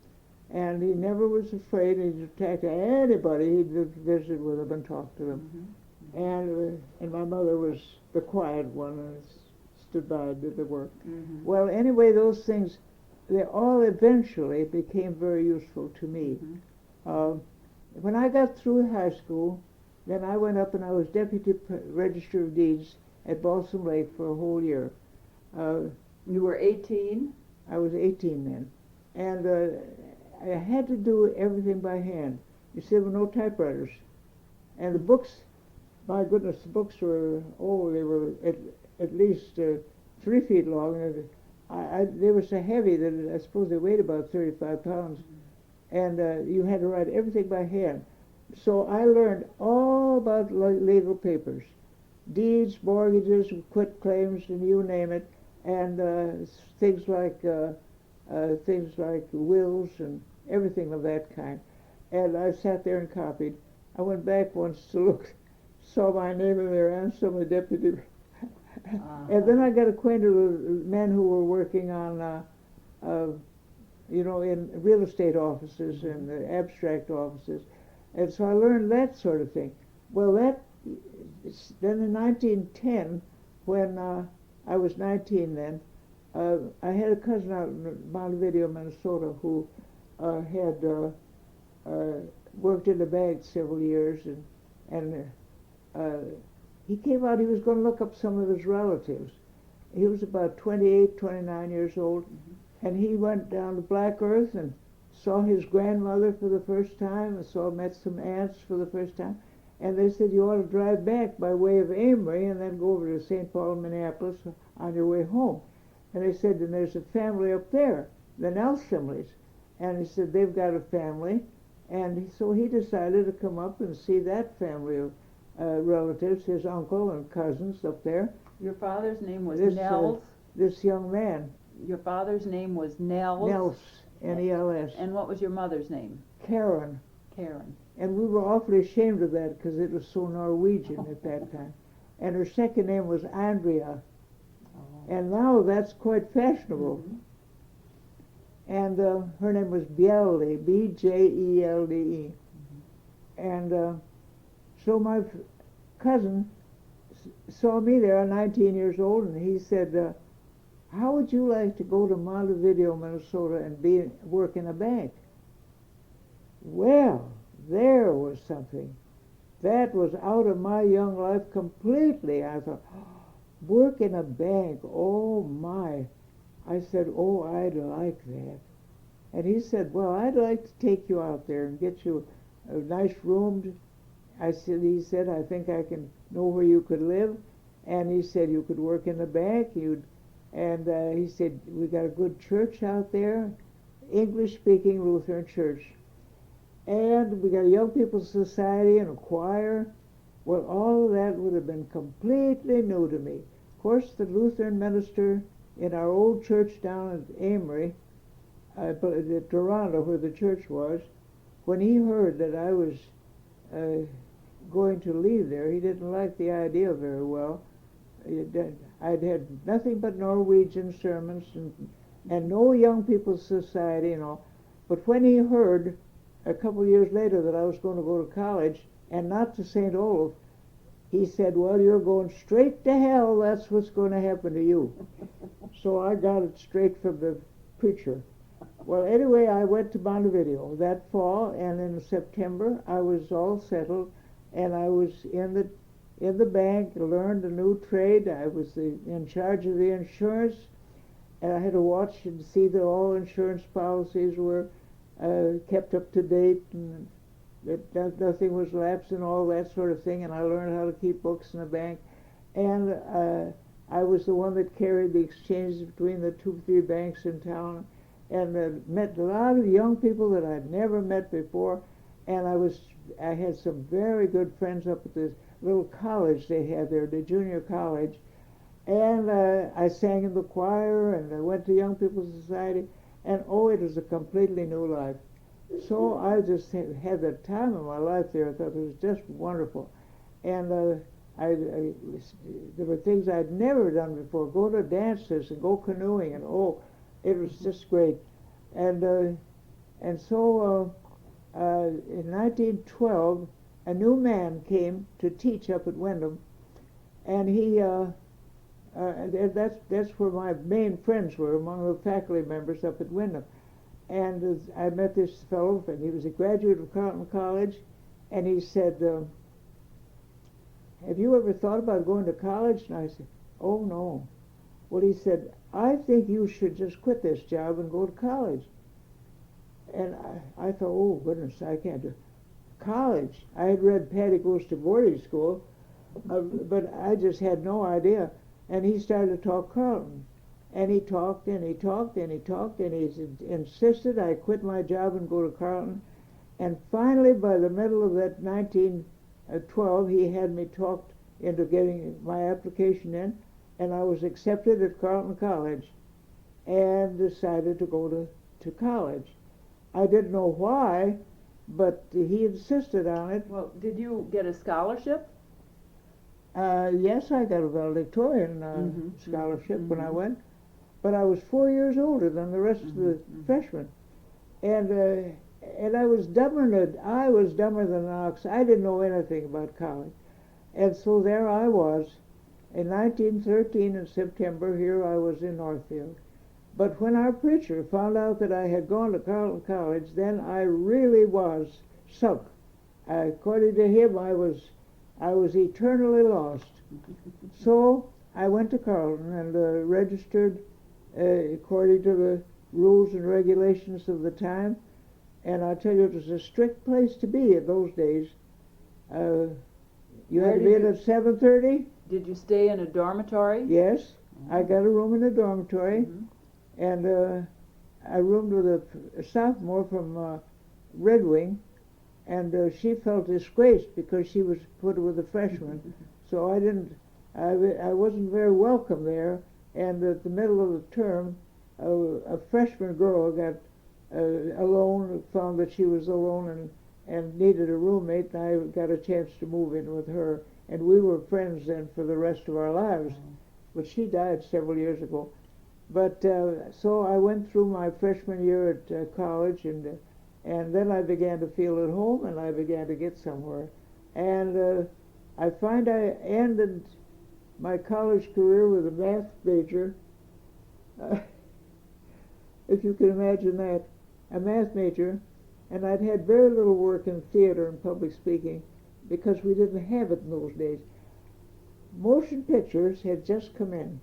and he never was afraid. He'd attack anybody. He'd visit with them and talk to them. And my mother was the quiet one and stood by and did the work. Well, anyway, those things, they all eventually became very useful to me. When I got through high school, then I went up and I was deputy register of deeds at Balsam Lake for a whole year. You were 18? I was 18 then, and I had to do everything by hand. You see, there were no typewriters, and the books, my goodness, the books were they were at least 3 feet long, and they were so heavy that I suppose they weighed about 35 pounds, and you had to write everything by hand. So I learned all about legal papers, deeds, mortgages, quitclaims, and you name it, and things like wills and everything of that kind. And I sat there and copied. I went back once to look, saw my name in there, and some of the deputy. And then I got acquainted with men who were working on, in real estate offices and abstract offices. And so I learned that sort of thing. Well, then in 1910, when I was 19 then, I had a cousin out in Montevideo, Minnesota, who had worked in the bank several years, and he came out. He was going to look up some of his relatives. He was about 28, 29 years old, and he went down to Black Earth and saw his grandmother for the first time, and met some aunts for the first time, and they said, you ought to drive back by way of Amory and then go over to St. Paul, Minneapolis on your way home. And they said, and there's a family up there, the Anne Simleys. And he said, they've got a family. And so he decided to come up and see that family of relatives, his uncle and cousins up there. Your father's name was Nels? This young man. Your father's name was Nels? Nels, N-E-L-S. And what was your mother's name? Karen. Karen. And we were awfully ashamed of that because it was so Norwegian at that time. And her second name was Andrea. And now that's quite fashionable. And her name was Bjelde, B-J-E-L-D-E. And so my cousin saw me there, 19 years old, and he said, how would you like to go to Montevideo, Minnesota, and work in a bank? Well, there was something. That was out of my young life completely. I thought, work in a bank, oh my. I said, oh, I'd like that. And he said, well, I'd like to take you out there and get you a nice room. He said, I think I can know where you could live. And he said, you could work in the bank. And he said, we got a good church out there, English-speaking Lutheran church. And we got a young people's society and a choir. Well, all of that would have been completely new to me. Of course, the Lutheran minister in our old church down at Amory, at Toronto, where the church was, when he heard that I was going to leave there, he didn't like the idea very well. I'd had nothing but Norwegian sermons and no young people's society and all. But when he heard a couple of years later that I was going to go to college, and not to St. Olaf, he said, well, you're going straight to hell. That's what's going to happen to you. So I got it straight from the preacher. Well, anyway, I went to Montevideo that fall, and in September I was all settled, and I was in the bank, learned a new trade. I was in charge of the insurance, and I had to watch and see that all insurance policies were kept up to date, and that nothing was lapsed and all that sort of thing. And I learned how to keep books in the bank, and I was the one that carried the exchanges between the 2-3 banks in town, and met a lot of young people that I'd never met before. And I had some very good friends up at this little college they had there, the junior college. And I sang in the choir, and I went to Young People's Society, and oh, it was a completely new life. So I just had the time of my life there. I thought it was just wonderful. And there were things I'd never done before, go to dances and go canoeing, and oh, it was just great. And so in 1912, a new man came to teach up at Wyndham, and that's where my main friends were, among the faculty members up at Wyndham. And I met this fellow, and he was a graduate of Carleton College, and he said, have you ever thought about going to college? And I said, oh, no. Well, he said, I think you should just quit this job and go to college. And I thought, oh, goodness, I can't do college. I had read Patty Goes to Boarding School, but I just had no idea. And he started to talk Carleton. And he talked, and he talked, and he talked, and he insisted I quit my job and go to Carleton. And finally, by the middle of that 1912, he had me talked into getting my application in, and I was accepted at Carleton College and decided to go to college. I didn't know why, but he insisted on it. Well, did you get a scholarship? Yes, I got a valedictorian scholarship when I went, but I was 4 years older than the rest of the freshmen, and I was dumber than an ox. I didn't know anything about college, and so there I was. In 1913, in September, here I was in Northfield. But when our preacher found out that I had gone to Carleton College, then I really was sunk. According to him, I was eternally lost. So I went to Carleton and registered according to the rules and regulations of the time. And I tell you, it was a strict place to be in those days. You had to be in at 7:30. Did you stay in a dormitory? Yes, I got a room in a dormitory, and I roomed with a sophomore from Red Wing, and she felt disgraced because she was put with a freshman. So I wasn't very welcome there. And at the middle of the term, a freshman girl got alone, found that she was alone and needed a roommate, and I got a chance to move in with her. And we were friends then for the rest of our lives. But she died several years ago. But so I went through my freshman year at college, and then I began to feel at home, and I began to get somewhere. And I find I ended my college career with a math major. If you can imagine that, a math major, and I'd had very little work in theater and public speaking, because we didn't have it in those days. Motion pictures had just come in,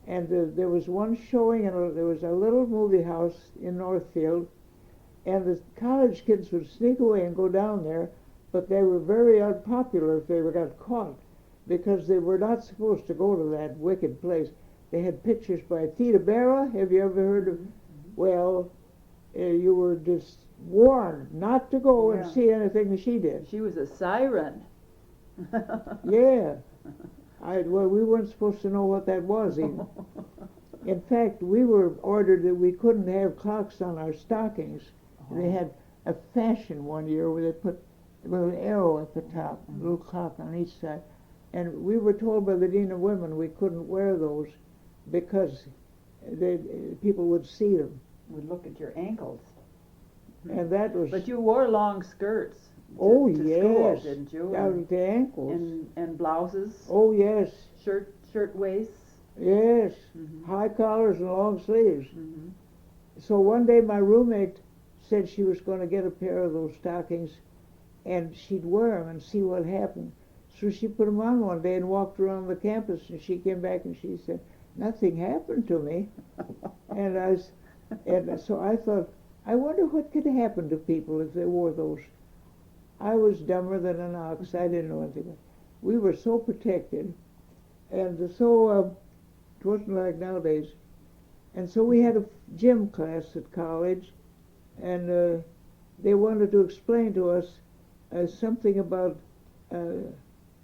and there was one showing, and there was a little movie house in Northfield, and the college kids would sneak away and go down there, but they were very unpopular if they got caught, because they were not supposed to go to that wicked place. They had pictures by Theda Bara. Have you ever heard of? Well, you were just warned not to go and see anything that she did. She was a siren. Yeah. Well, we weren't supposed to know what that was even. In fact, we were ordered that we couldn't have clocks on our stockings. They had a fashion one year where they put a little arrow at the top, a little clock on each side. And we were told by the Dean of Women we couldn't wear those because people would see them. Would look at your ankles. And that was... But you wore long skirts. Oh, to school, yes. didn't you? Down to the ankles. And blouses, Oh, yes. shirt waists. Yes. Mhm. High collars and long sleeves. Mhm. So one day my roommate said she was going to get a pair of those stockings and she'd wear them and see what happened. So she put them on one day and walked around the campus, and she came back and she said, "Nothing happened to me." And so I thought, I wonder what could happen to people if they wore those. I was dumber than an ox. I didn't know anything. We were so protected, and so it wasn't like nowadays. And so we had a gym class at college, and they wanted to explain to us something about uh,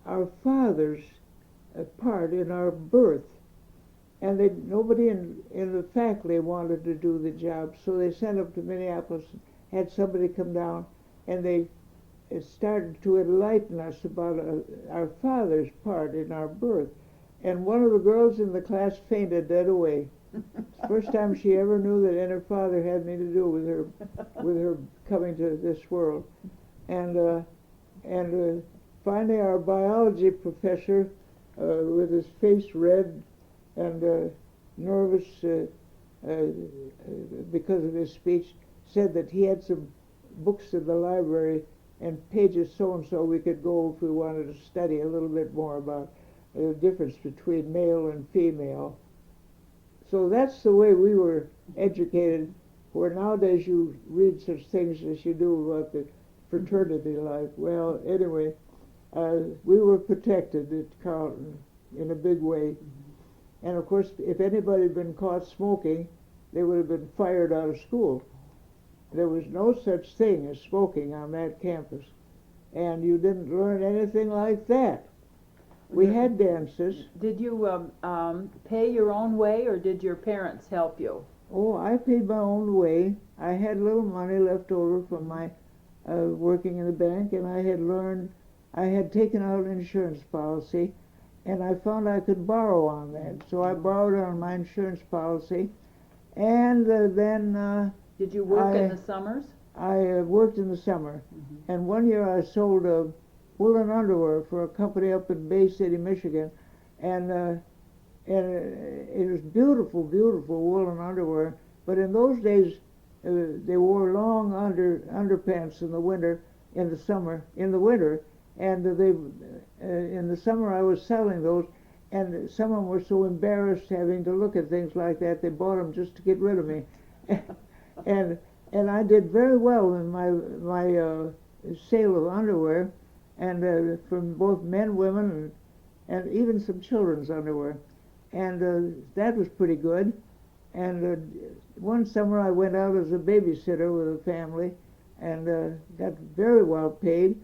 our father's part in our birth. And nobody in the faculty wanted to do the job, so they sent up to Minneapolis and had somebody come down, and they started to enlighten us about our father's part in our birth. And one of the girls in the class fainted dead away. It's the first time she ever knew that her father had anything to do with her coming to this world. And finally, our biology professor, with his face red and nervous because of his speech, said that he had some books in the library and pages so-and-so we could go if we wanted to study a little bit more about the difference between male and female. So that's the way we were educated, where nowadays you read such things as you do about the fraternity life. Well, anyway, we were protected at Carleton in a big way. And of course, if anybody had been caught smoking, they would have been fired out of school. There was no such thing as smoking on that campus. And you didn't learn anything like that. We had dances. Did you pay your own way, or did your parents help you? Oh, I paid my own way. I had a little money left over from my working in the bank, and I had taken out an insurance policy, and I found I could borrow on that. So I borrowed on my insurance policy, and then Did you work in the summers? I worked in the summer. Mm-hmm. And one year I sold woolen underwear for a company up in Bay City, Michigan, and it was beautiful, beautiful woolen underwear. But in those days, they wore long underpants in the winter, in the winter, and in the summer I was selling those, and some of them were so embarrassed having to look at things like that, they bought them just to get rid of me. and I did very well in my sale of underwear, and from both men, women, and even some children's underwear, and that was pretty good. And one summer I went out as a babysitter with a family, and got very well paid.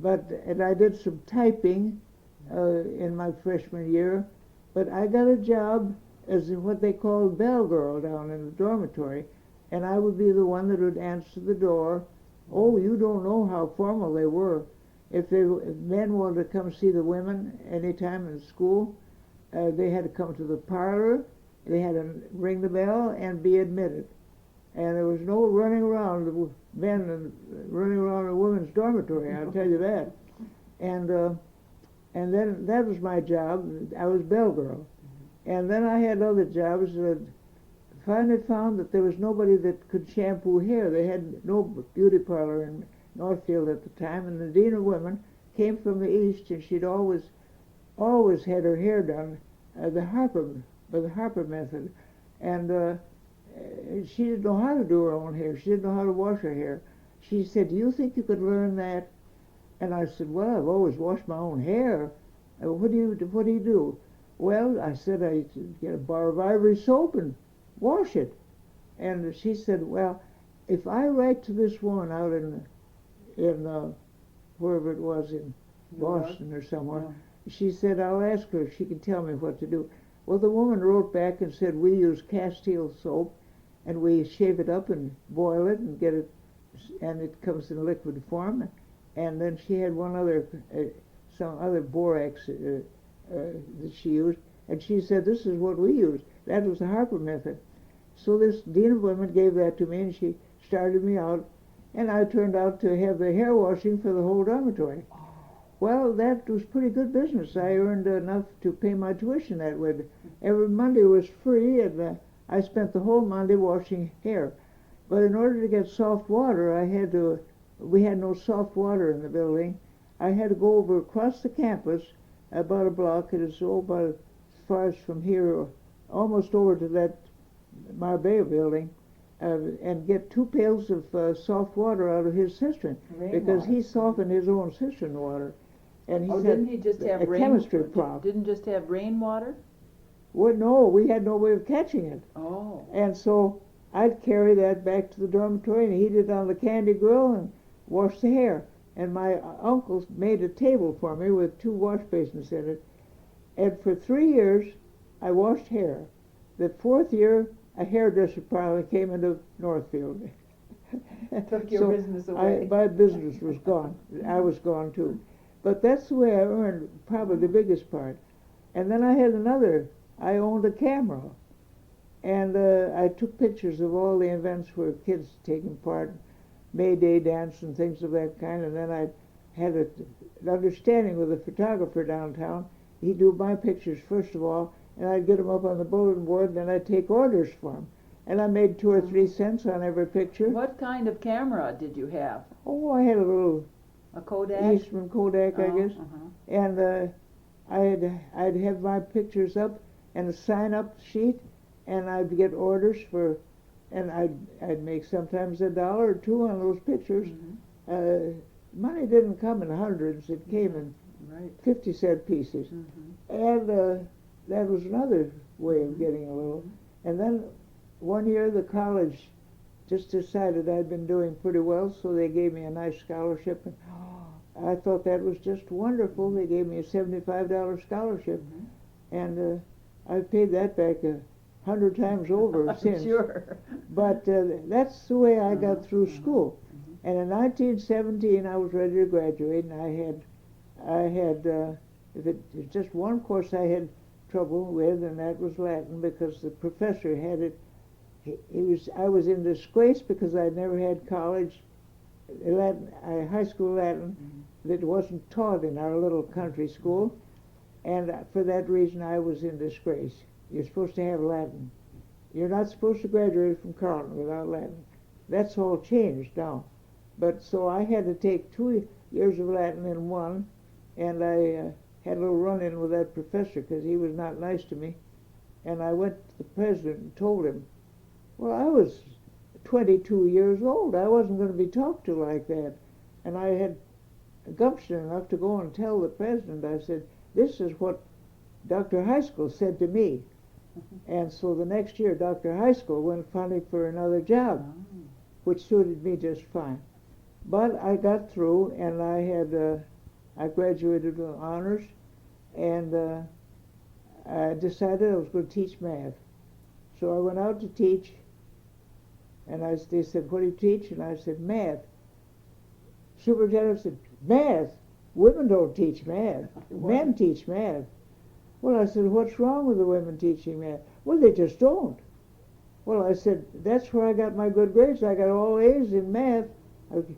And I did some typing in my freshman year, but I got a job as what they called bell girl down in the dormitory, and I would be the one that would answer the door. Oh, you don't know how formal they were. If men wanted to come see the women anytime in school, they had to come to the parlor, they had to ring the bell and be admitted. And there was no running around the men and running around a women's dormitory, I'll tell you that. And then that was my job. I was bell girl. And then I had other jobs that finally found that there was nobody that could shampoo hair. They had no beauty parlor in Northfield at the time, and the dean of women came from the east, and she'd always had her hair done by the Harper method. And she didn't know how to do her own hair. She didn't know how to wash her hair. She said, "Do you think you could learn that?" And I said, "Well, I've always washed my own hair. What do you do?" "Well," I said, "I get a bar of ivory soap and wash it." And she said, "Well, if I write to this woman out in wherever it was, in Boston or somewhere," yeah, she said, "I'll ask her if she can tell me what to do." Well, the woman wrote back and said, "We use Castile soap, and we shave it up and boil it and get it, and it comes in liquid form." And then she had some other borax that she used, and she said, "This is what we use." That was the Harper method. So this dean of women gave that to me, and she started me out, and I turned out to have the hair washing for the whole dormitory. Well, that was pretty good business. I earned enough to pay my tuition that way. Every Monday was free, and I spent the whole Monday washing hair. But in order to get soft water, we had no soft water in the building. I had to go over across the campus, about a block. It is about as far as from here, almost over to that Marbella building, and get 2 pails of soft water out of his cistern, because he softened his own cistern water. And he said, didn't he just have chemistry prof. Didn't just have rainwater? Well, no, we had no way of catching it. Oh. And so I'd carry that back to the dormitory and heat it on the candy grill and wash the hair. And my uncles made a table for me with 2 wash basins in it. And for 3 years, I washed hair. The 4th year, a hairdresser probably came into Northfield. Took your business away. My business was gone. I was gone too. But that's the way I earned probably the biggest part. And then I owned a camera. And I took pictures of all the events where kids taking part, May Day dance and things of that kind. And then I had an understanding with a photographer downtown. He'd do my pictures first of all, and I'd get them up on the bulletin board, and then I'd take orders for them. And I made 2 or 3 cents on every picture. What kind of camera did you have? Oh, I had a little A Kodak? Eastman Kodak, I guess. And I'd have my pictures up and a sign-up sheet, and I'd get orders for, and I'd make sometimes $1 or $2 on those pictures. Money didn't come in hundreds; it came in 50-cent pieces. And that was another way of getting a little. And then one year the college just decided I'd been doing pretty well, so they gave me a nice scholarship. And I thought that was just wonderful. They gave me a $75 scholarship, and I've paid that back 100 times over since. Sure. But that's the way I got through school. And in 1917, I was ready to graduate, and I had if it was just one course I had trouble with, and that was Latin, because the professor had it. I was in disgrace because I'd never had college Latin, high school Latin that wasn't taught in our little country school, and for that reason I was in disgrace. You're supposed to have Latin. You're not supposed to graduate from Carleton without Latin. That's all changed now. But so I had to take 2 years of Latin in one, and I had a little run-in with that professor because he was not nice to me. And I went to the president and told him, well, I was 22 years old. I wasn't going to be talked to like that. And I had gumption enough to go and tell the president. I said, this is what Dr. High School said to me. And so the next year, Dr. High School went funding for another job, which suited me just fine. But I got through, and I graduated with honors, and I decided I was going to teach math. So I went out to teach, and they said, what do you teach? And I said, math. Superintendent said, math? Women don't teach math. Men teach math. Well, I said, what's wrong with the women teaching math? Well, they just don't. Well, I said, that's where I got my good grades. I got all A's in math,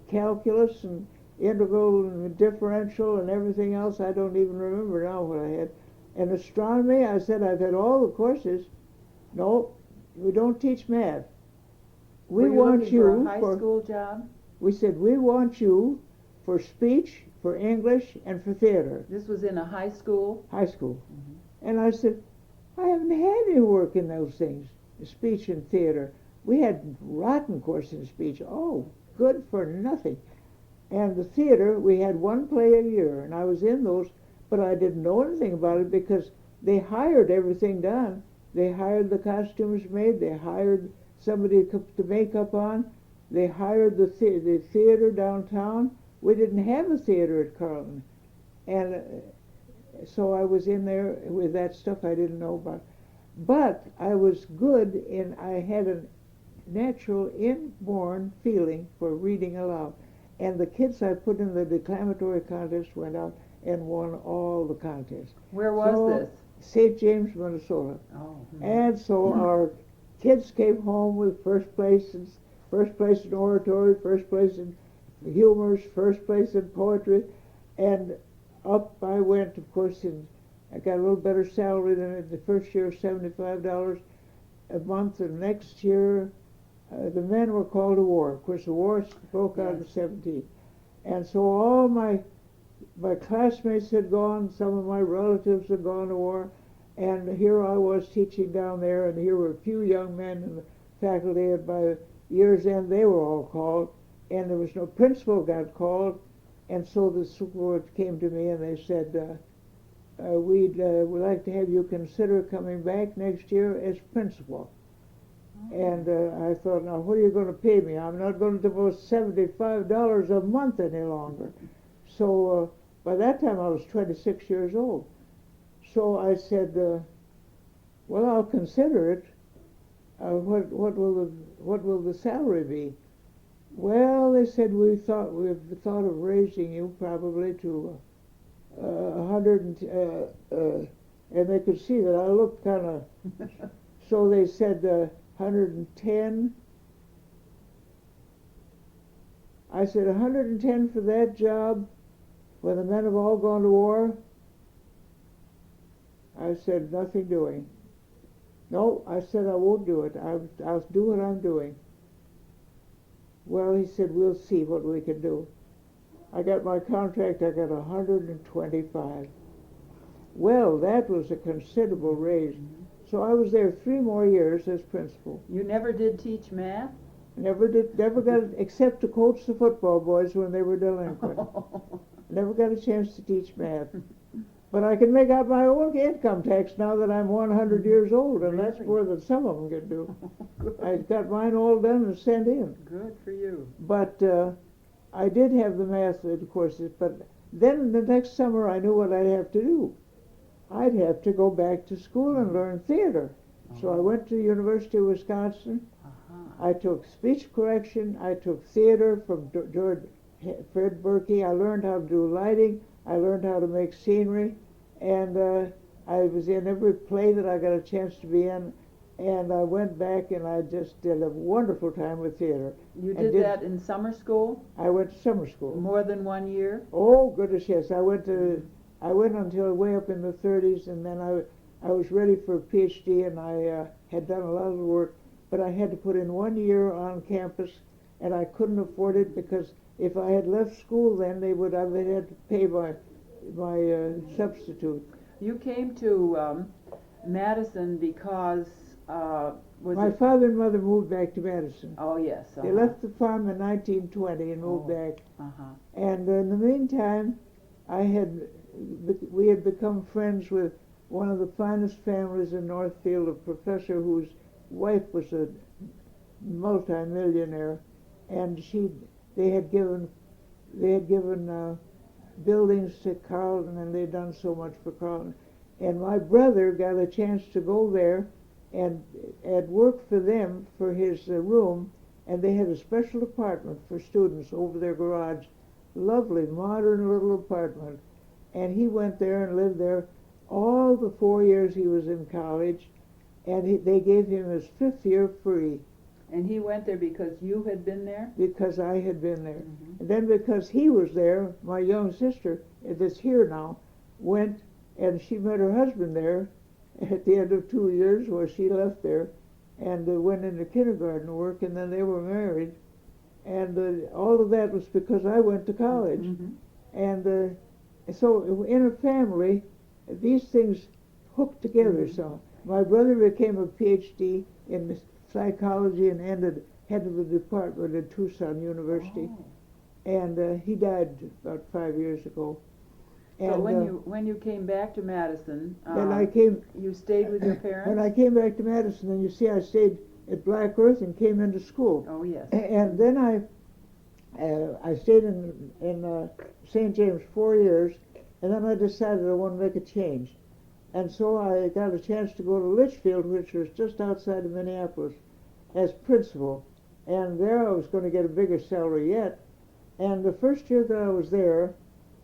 calculus and integral and differential and everything else. I don't even remember now what I had. And astronomy, I said, I've had all the courses. No, we don't teach math. We want you for a high school job? We said, we want you for speech, for English, and for theater. This was in a high school? High school. And I said, I haven't had any work in those things, speech and theater. We had rotten course in speech. Oh, good for nothing. And the theater, we had 1 play a year, and I was in those, but I didn't know anything about it because they hired everything done. They hired the costumes made, they hired somebody to put the makeup on, they hired the theater downtown. We didn't have a theater at Carleton. And so I was in there with that stuff I didn't know about. But I was good in, I had a natural inborn feeling for reading aloud. And the kids I put in the declamatory contest went out and won all the contests. Where was this? St. James, Minnesota. Oh. And so our kids came home with first places, first place in oratory, first place in humors, first place in poetry, and up I went, of course, and I got a little better salary than in the first year, $75 a month, and next year the men were called to war. Of course, the war broke out in 17. And so all my classmates had gone, some of my relatives had gone to war, and here I was teaching down there, and here were a few young men in the faculty, and by year's end they were all called, and there was no principal got called, and so the school board came to me and they said, we'd like to have you consider coming back next year as principal. And I thought, now what are you going to pay me? I'm not going to devote $75 a month any longer. So by that time I was 26 years old. So I said, well, I'll consider it. What will the salary be? Well, they said we've thought of raising you probably to 100, and they could see that I looked kind of. So they said 110. I said 110 for that job when the men have all gone to war. I said nothing doing. No, I said I won't do it. I'll do what I'm doing. Well, he said, we'll see what we can do. I got my contract, I got 125. Well, that was a considerable raise. So I was there 3 more years as principal. You never did teach math? Never got, except to coach the football boys when they were delinquent. Never got a chance to teach math. But I can make out my own income tax now that I'm 100 years old, and Really? that's more than some of them can do. I got mine all done and sent in. Good for you. But I did have the math courses, but then the next summer I knew what I'd have to do. I'd have to go back to school and learn theater. So I went to the University of Wisconsin. I took speech correction. I took theater from Fred Berkey. I learned how to do lighting. I learned how to make scenery. And I was in every play that I got a chance to be in. And I went back and I just did a wonderful time with theater. You did that in summer school? I went to summer school. More than 1 year? Oh, goodness, yes. I went until way up in the 30s, and then I was ready for a PhD, and I had done a lot of the work, but I had to put in 1 year on campus, and I couldn't afford it because if I had left school then, they would have had to pay my substitute. You came to Madison because my father and mother moved back to Madison. Oh, yes. They left the farm in 1920 and moved back. And in the meantime, we had become friends with one of the finest families in Northfield, a professor whose wife was a multi-millionaire, and they had given buildings to Carleton, and they'd done so much for Carleton. And my brother got a chance to go there and work for them for his room, and they had a special apartment for students over their garage. Lovely, modern little apartment. And he went there and lived there all the 4 years he was in college, and they gave him his 5th year free. And he went there because you had been there? Because I had been there. And then because he was there, my young sister, that's here now, went, and she met her husband there at the end of 2 years, where she left there, and went into kindergarten work, and then they were married. And all of that was because I went to college. And so in a family, these things hooked together. So my brother became a PhD in psychology and ended head of the department at Tucson University. And he died about 5 years ago. And so when you came back to Madison, you stayed with your parents? When I came back to Madison, and you see I stayed at Black Earth and came into school. Oh, yes. And then I stayed in St. James 4 years, and then I decided I wanted to make a change. And so I got a chance to go to Litchfield, which was just outside of Minneapolis, as principal. And there I was going to get a bigger salary yet. And the first year that I was there,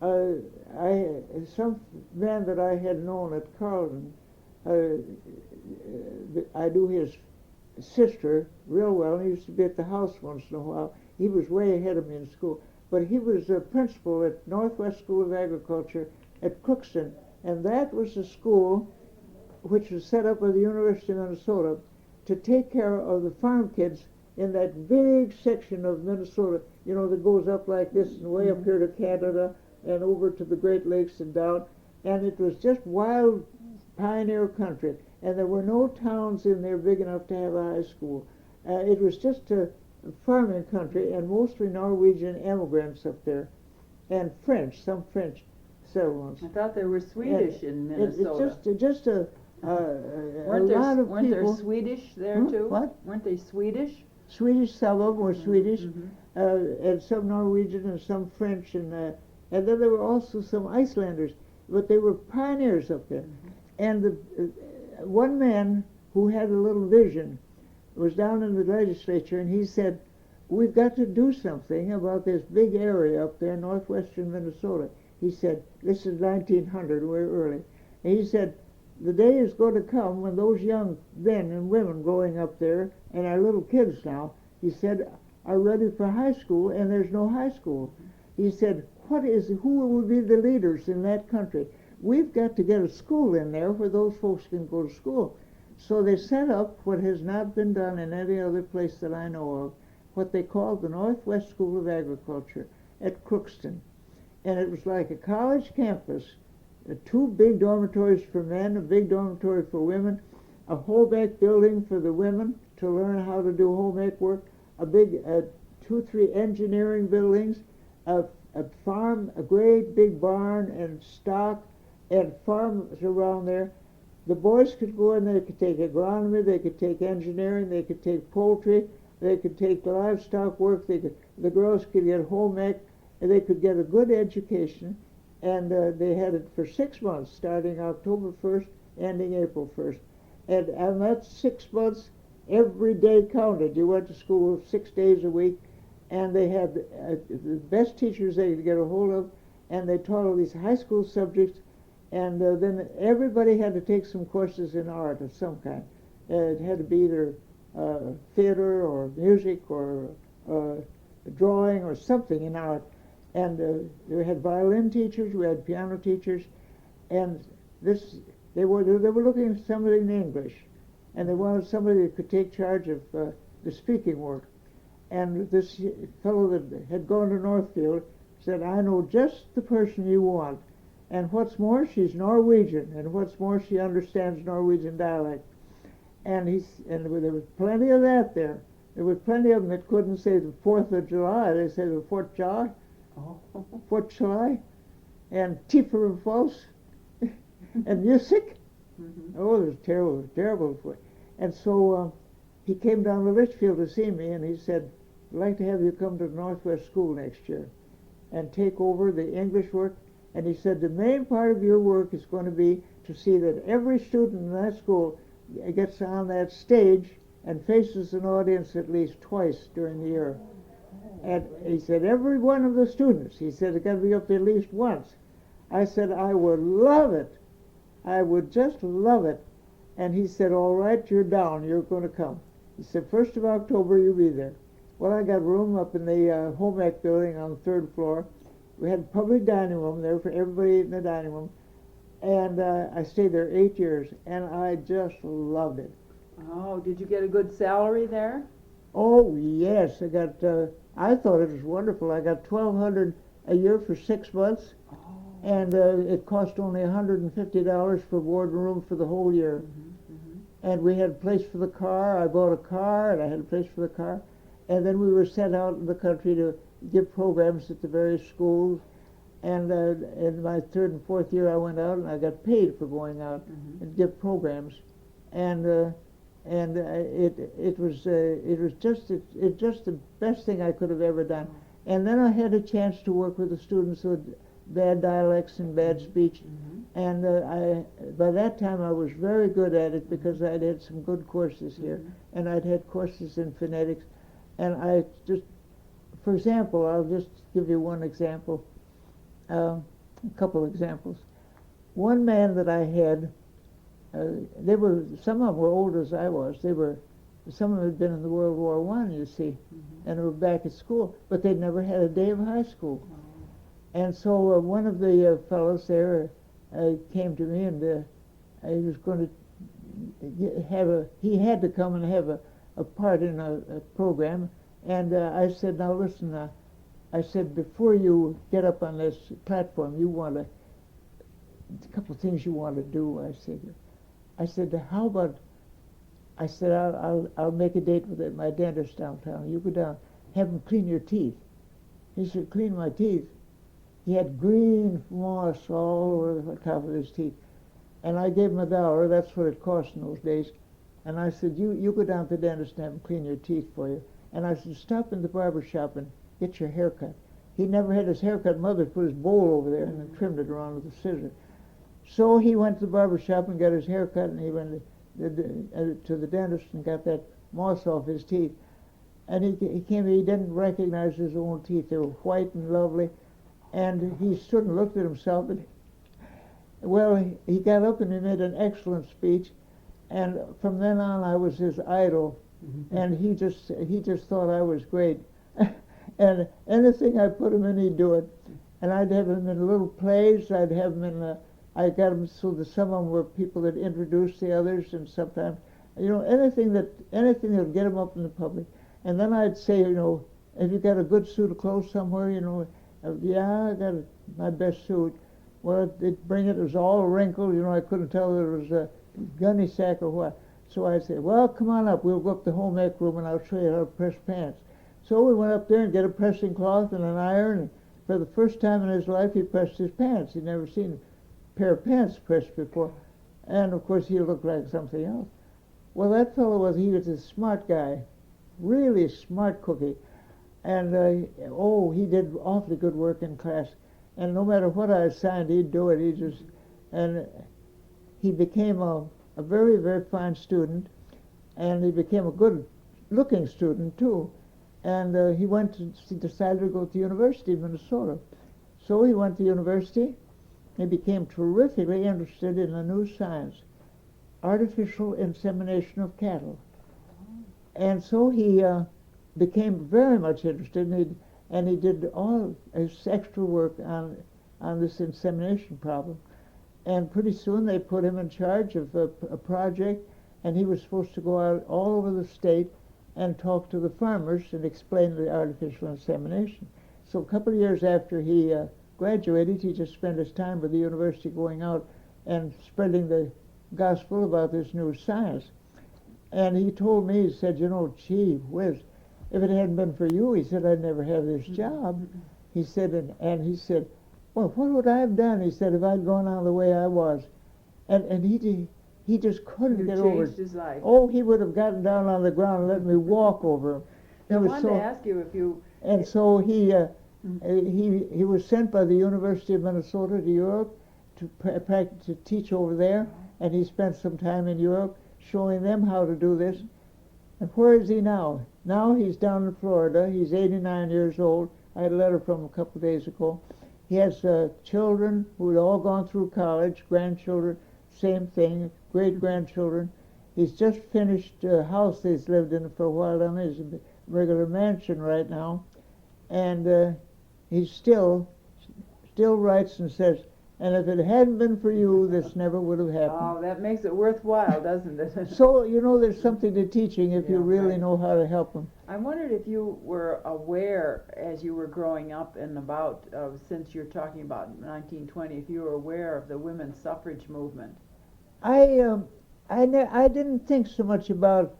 some man that I had known at Carleton, I do his sister real well. He used to be at the house once in a while. He was way ahead of me in school. But he was a principal at Northwest School of Agriculture at Crookston. And that was a school which was set up by the University of Minnesota to take care of the farm kids in that big section of Minnesota, you know, that goes up like this and way up here to Canada and over to the Great Lakes and down. And it was just wild pioneer country. And there were no towns in there big enough to have a high school. It was just a farming country, and mostly Norwegian immigrants up there, and French, some French settlements. I thought there were Swedish in Minnesota. It's just a lot of weren't people. there Swedish there too? What? Weren't they Swedish? Swedish, some of them were Swedish, Mm-hmm. and some Norwegian and some French, and then there were also some Icelanders, but they were pioneers up there. Mm-hmm. And the one man who had a little vision was down in the legislature, and he said, "We've got to do something about this big area up there in northwestern Minnesota." He said, this is 1900, we're early. And he said, the day is going to come when those young men and women growing up there, and our little kids now, he said, are ready for high school, and there's no high school. He said, who will be the leaders in that country? We've got to get a school in there where those folks can go to school. So they set up what has not been done in any other place that I know of, what they called the Northwest School of Agriculture at Crookston. And it was like a college campus, two big dormitories for men, a big dormitory for women, a home ec building for the women to learn how to do home ec work, a big 2-3 engineering buildings, a farm, a great big barn and stock and farms around there. The boys could go in, they could take agronomy, they could take engineering, they could take poultry, they could take livestock work, the girls could get home ec, and they could get a good education, and they had it for 6 months, starting October 1st, ending April 1st. And that 6 months, every day counted. You went to school 6 days a week, and they had the best teachers they could get a hold of, and they taught all these high school subjects, and then everybody had to take some courses in art of some kind. It had to be either theater or music or drawing or something in art. And we had violin teachers, we had piano teachers, and they were looking for somebody in English, and they wanted somebody that could take charge of the speaking work. And this fellow that had gone to Northfield said, "I know just the person you want, and what's more, she's Norwegian, and what's more, she understands Norwegian dialect." And there was plenty of that there. There was plenty of them that couldn't say the 4th of July. They said the 4th of July. Oh. 4th of July, and Tiefer and False, and music. Mm-hmm. Oh, it was terrible. And so he came down to Litchfield to see me, and he said, "I'd like to have you come to the Northwest School next year and take over the English work." And he said, the main part of your work is going to be to see that every student in that school gets on that stage and faces an audience at least twice during the year. And he said, every one of the students, he said, it's got to be up there at least once. I said, I would love it. I would just love it. And he said, all right, you're down. You're going to come. He said, 1st of October, you'll be there. Well, I got room up in the home ec building on the 3rd floor. We had a public dining room there for everybody in the dining room. And I stayed there 8 years, and I just loved it. Oh, did you get a good salary there? Oh, yes. I thought it was wonderful. I got $1,200 a year for 6 months, Oh. and it cost only $150 for board and room for the whole year. Mm-hmm. Mm-hmm. And we had a place for the car. I bought a car, and I had a place for the car. And then we were sent out in the country to give programs at the various schools. And in my 3rd and 4th year, I went out, and I got paid for going out and give programs. And it was just the best thing I could have ever done. And then I had a chance to work with the students with bad dialects and bad speech. And by that time I was very good at it because I'd had some good courses here, and I'd had courses in phonetics. And I just, for example, I'll just give you one example, a couple examples. One man that I had, some of them were old as I was. They were some of them had been in the World War I, you see, and they were back at school, but they'd never had a day of high school. And so one of the fellows there came to me, and he was going to he had to come and have a part in a program. And I said, now listen, I said, before you get up on this platform, a couple of things you want to do. I said, how about, I said, I'll make a date with my dentist downtown. You go down, have him clean your teeth. He said, clean my teeth. He had green moss all over the top of his teeth. And I gave him $1. That's what it cost in those days. And I said, you go down to the dentist and have him clean your teeth for you. And I said, stop in the barber shop and get your hair cut. He never had his hair cut. Mother put his bowl over there and then trimmed it around with a scissor. So he went to the barber shop and got his hair cut, and he went to the dentist and got that moss off his teeth. And he didn't recognize his own teeth. They were white and lovely. And he stood and looked at himself, and he got up and he made an excellent speech, and from then on I was his idol, and he just thought I was great, and anything I put him in, he'd do it, and I'd have him in little plays. I'd have him in I got him so that some of them were people that introduced the others, and sometimes, anything that would get him up in the public, and then I'd say, have you got a good suit of clothes somewhere, yeah, I got my best suit. Well, they'd bring it. It was all wrinkled. I couldn't tell whether it was a gunny sack or what. So I'd say, well, come on up. We'll go up to the home ec room and I'll show you how to press pants. So we went up there and get a pressing cloth and an iron. And for the first time in his life, he pressed his pants. He'd never seen a pair of pants pressed before. And, of course, he looked like something else. Well, that fellow he was a smart guy, really smart cookie. And, he did awfully good work in class. And no matter what I assigned, he'd do it. And he became a very, very fine student. And he became a good-looking student, too. And he decided to go to the University of Minnesota. So he went to university. He became terrifically interested in a new science, artificial insemination of cattle. And so he became very much interested, and he did all his extra work on this insemination problem. And pretty soon they put him in charge of a project, and he was supposed to go out all over the state and talk to the farmers and explain the artificial insemination. So a couple of years after he graduated, he just spent his time with the university going out and spreading the gospel about this new science. And he told me, he said, gee whiz, if it hadn't been for you, he said, I'd never have this job. He said, and he said, well, what would I have done? He said, if I'd gone on the way I was. And he just couldn't get over it. His life. Oh, he would have gotten down on the ground and let me walk over him. I wanted to ask you if you... And so he was sent by the University of Minnesota to Europe to teach over there, and he spent some time in Europe showing them how to do this. And where is he now? Now he's down in Florida. He's 89 years old. I had a letter from him a couple of days ago. He has children who had all gone through college, grandchildren, same thing, great-grandchildren. He's just finished a house he's lived in for a while down there. He's in a regular mansion right now. And he still writes and says, and if it hadn't been for you, this never would have happened. Oh, that makes it worthwhile, doesn't it? So, there's something to teaching if you really know how to help them. I wondered if you were aware, as you were growing up and about, since you're talking about 1920, if you were aware of the women's suffrage movement. I didn't think so much about,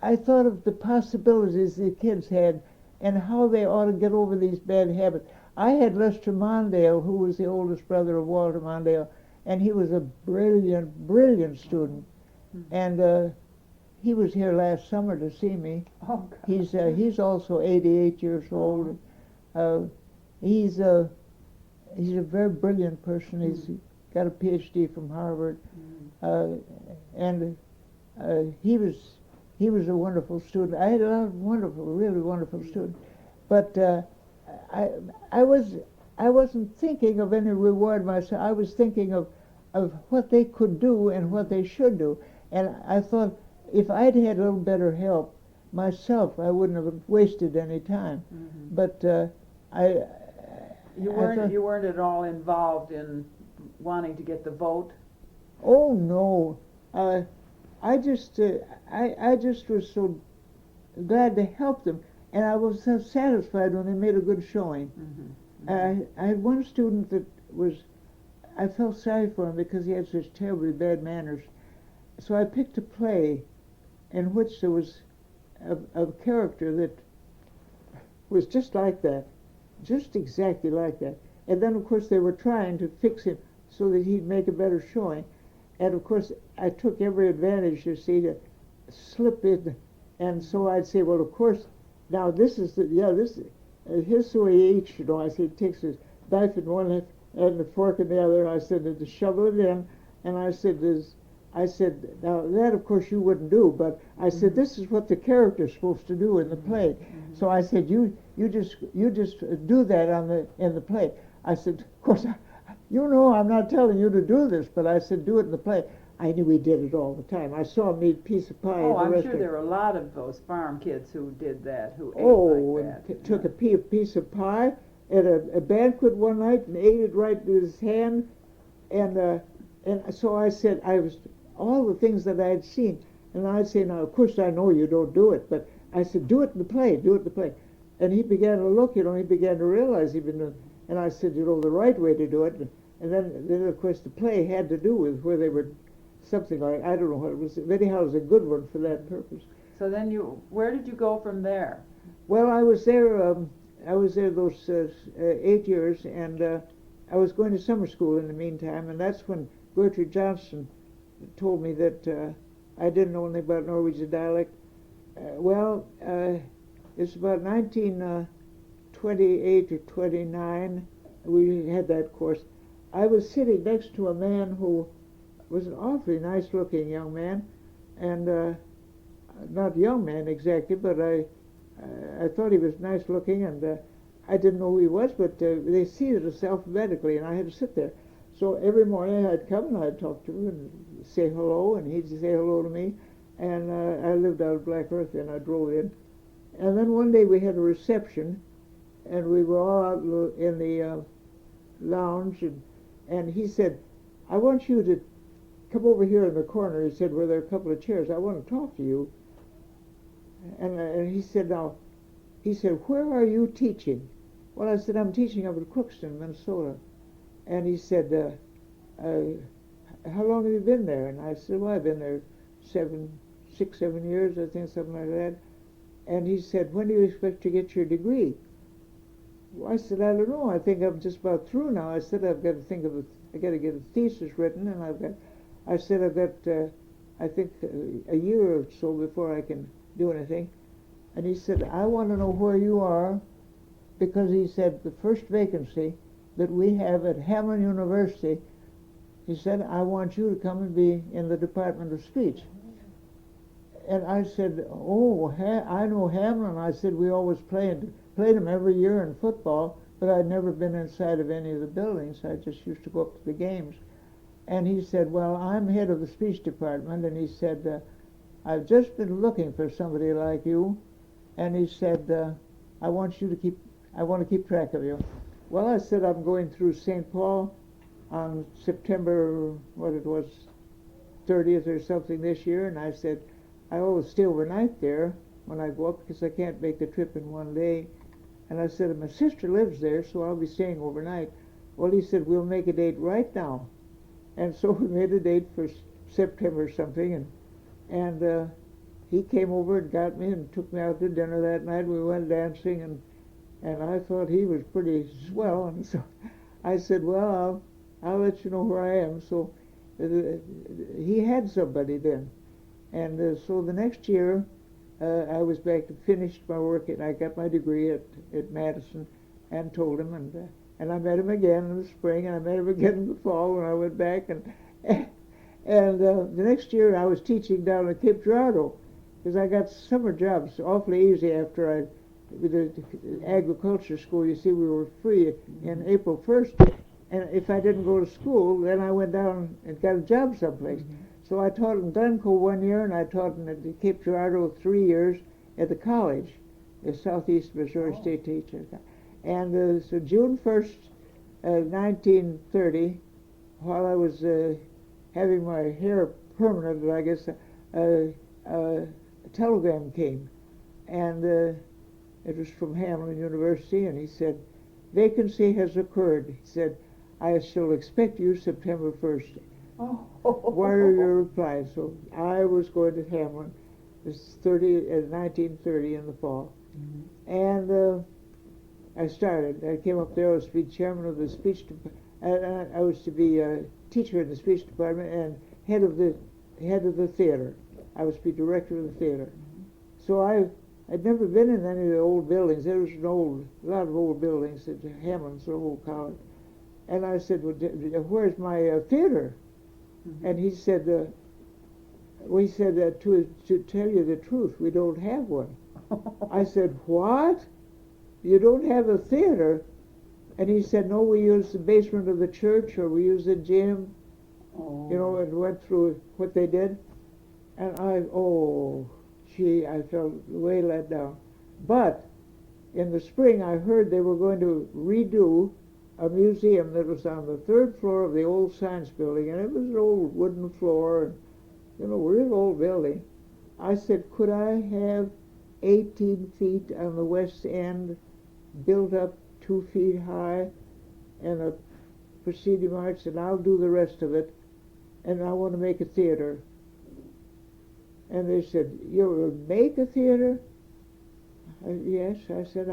I thought of the possibilities the kids had and how they ought to get over these bad habits. I had Lester Mondale, who was the oldest brother of Walter Mondale, and he was a brilliant, brilliant student. And he was here last summer to see me. Oh, God. He's also 88 years old. He's a very brilliant person. He's got a PhD from Harvard, and he was a wonderful student. I had a lot of really wonderful students, but I wasn't thinking of any reward myself. I was thinking of what they could do and what they should do. And I thought, if I'd had a little better help myself, I wouldn't have wasted any time. Mm-hmm. But I You weren't at all involved in wanting to get the vote? oh no, I just I just was so glad to help them, and I was so satisfied when they made a good showing. Mm-hmm. Mm-hmm. I had one student that was, I felt sorry for him because he had such terribly bad manners. So I picked a play in which there was a character that was just like that, just exactly like that. And then, of course, they were trying to fix him so that he'd make a better showing. And, of course, I took every advantage, you see, to slip in. And so I'd say, well, of course, now this is, here's the way he eats, you know. I said, he takes his knife in one hand and the fork in the other. I said, to shovel it in. And I said, now that, of course, you wouldn't do, but I said, this is what the character's supposed to do in the play. So I said, you just do that in the play. I said, of course, you know I'm not telling you to do this, but I said, do it in the play. I knew he did it all the time. I saw him eat a piece of pie. Oh, I'm sure there were a lot of those farm kids who did that, who ate like that. Took a piece of pie at a banquet one night and ate it right with his hand. And so I said, all the things that I had seen. And I'd say, now, of course, I know you don't do it, but I said, do it in the play, do it in the play. And he began to look, he began to realize he'd been doing. And I said, the right way to do it. And then, of course, the play had to do with where they were something like, I don't know what it was. Anyhow, it was a good one for that purpose. So then where did you go from there? Well, I was there those 8 years, and I was going to summer school in the meantime, and that's when Gertrude Johnson told me that I didn't know anything about Norwegian dialect. It's about 1928 or 29, we had that course. I was sitting next to a man who was an awfully nice-looking young man, and not young man exactly, but I thought he was nice-looking, and I didn't know who he was, but they seated us alphabetically, and I had to sit there. So every morning I'd come and I'd talk to him and say hello, and he'd say hello to me, and I lived out of Black Earth, and I drove in. And then one day we had a reception, and we were all out in the lounge, and he said, I want you to come over here in the corner, he said, where there are a couple of chairs. I want to talk to you. And he said, where are you teaching? Well, I said, I'm teaching up at Crookston, Minnesota. And he said, how long have you been there? And I said, well, I've been there 6, 7 years, I think, something like that. And he said, when do you expect to get your degree? Well, I said, I don't know. I think I'm just about through now. I said, I've got to I got to get a thesis written, and I've got I think a year or so before I can do anything. And he said, I want to know where you are, because he said the first vacancy that we have at Hamlin University, he said, I want you to come and be in the Department of Speech. And I said, I know Hamlin. I said, we always played him every year in football, but I'd never been inside of any of the buildings. I just used to go up to the games. And he said, well, I'm head of the speech department, and he said, I've just been looking for somebody like you, and he said, I want to keep track of you. Well, I said, I'm going through St. Paul on September, 30th or something this year, and I said, I always stay overnight there when I go up because I can't make the trip in one day. And I said, my sister lives there, so I'll be staying overnight. Well, he said, we'll make a date right now. And so we made a date for September or something, and he came over and got me and took me out to dinner that night. We went dancing, and I thought he was pretty swell, and so I said, well, I'll let you know where I am. So he had somebody then. And so the next year, I was back to finish my work, and I got my degree at Madison, and told him, and I met him again in the spring, and I met him again in the fall when I went back, and the next year I was teaching down at Cape Girardeau, because I got summer jobs awfully easy after with the agriculture school. You see, we were free in April 1st, and if I didn't go to school, then I went down and got a job someplace. So I taught in Glencoe 1 year, and I taught in Cape Girardeau 3 years at the college, the Southeast Missouri State Teacher. And so June 1st, 1930, while I was having my hair permanent, I guess, a telegram came, and it was from Hamlin University, and he said, "Vacancy has occurred." He said, "I shall expect you September 1st. Oh. What are your replies?" So I was going to Hamlin. This 1930 in the fall, and I started. I came up there. I was to be chairman of the speech department. I was to be a teacher in the speech department and head of the theater. I was to be director of the theater. So I'd never been in any of the old buildings. There was a lot of old buildings at Hamlin's old college. And I said, "Well, where's my theater?" And he said, "We said that to tell you the truth, we don't have one." I said, "What? You don't have a theater?" And he said, "No, we use the basement of the church, or we use the gym," and went through what they did. And I felt way let down. But in the spring, I heard they were going to redo a museum that was on the 3rd floor of the old science building, and it was an old wooden floor, and, real old building. I said, "Could I have 18 feet on the west end, built up 2 feet high, and a proscenium arch, and I'll do the rest of it, and I want to make a theater." And they said, "You'll make a theater?" Yes. I said,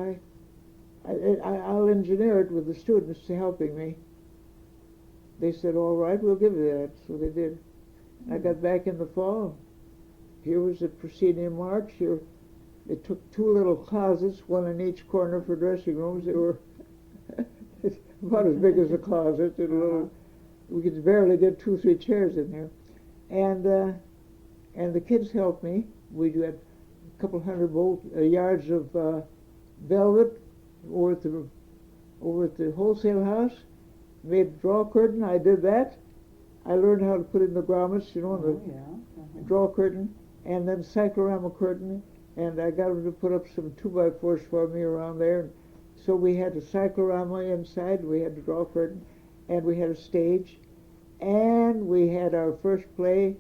I'll engineer it with the students helping me. They said, "All right, we'll give you that." So they did. I got back in the fall. Here was the proscenium arch. Here, they took 2 little closets, one in each corner for dressing rooms. They were about as big as a closet. We could barely get 2 or 3 chairs in there. And the kids helped me. We had a couple hundred yards of velvet over at the wholesale house. Made a draw curtain. I did that. I learned how to put in the grommets, the draw curtain, and then cyclorama curtain. And I got them to put up some 2x4s for me around there. So we had a cyclorama inside. We had the draw curtain, and we had a stage, and we had our first play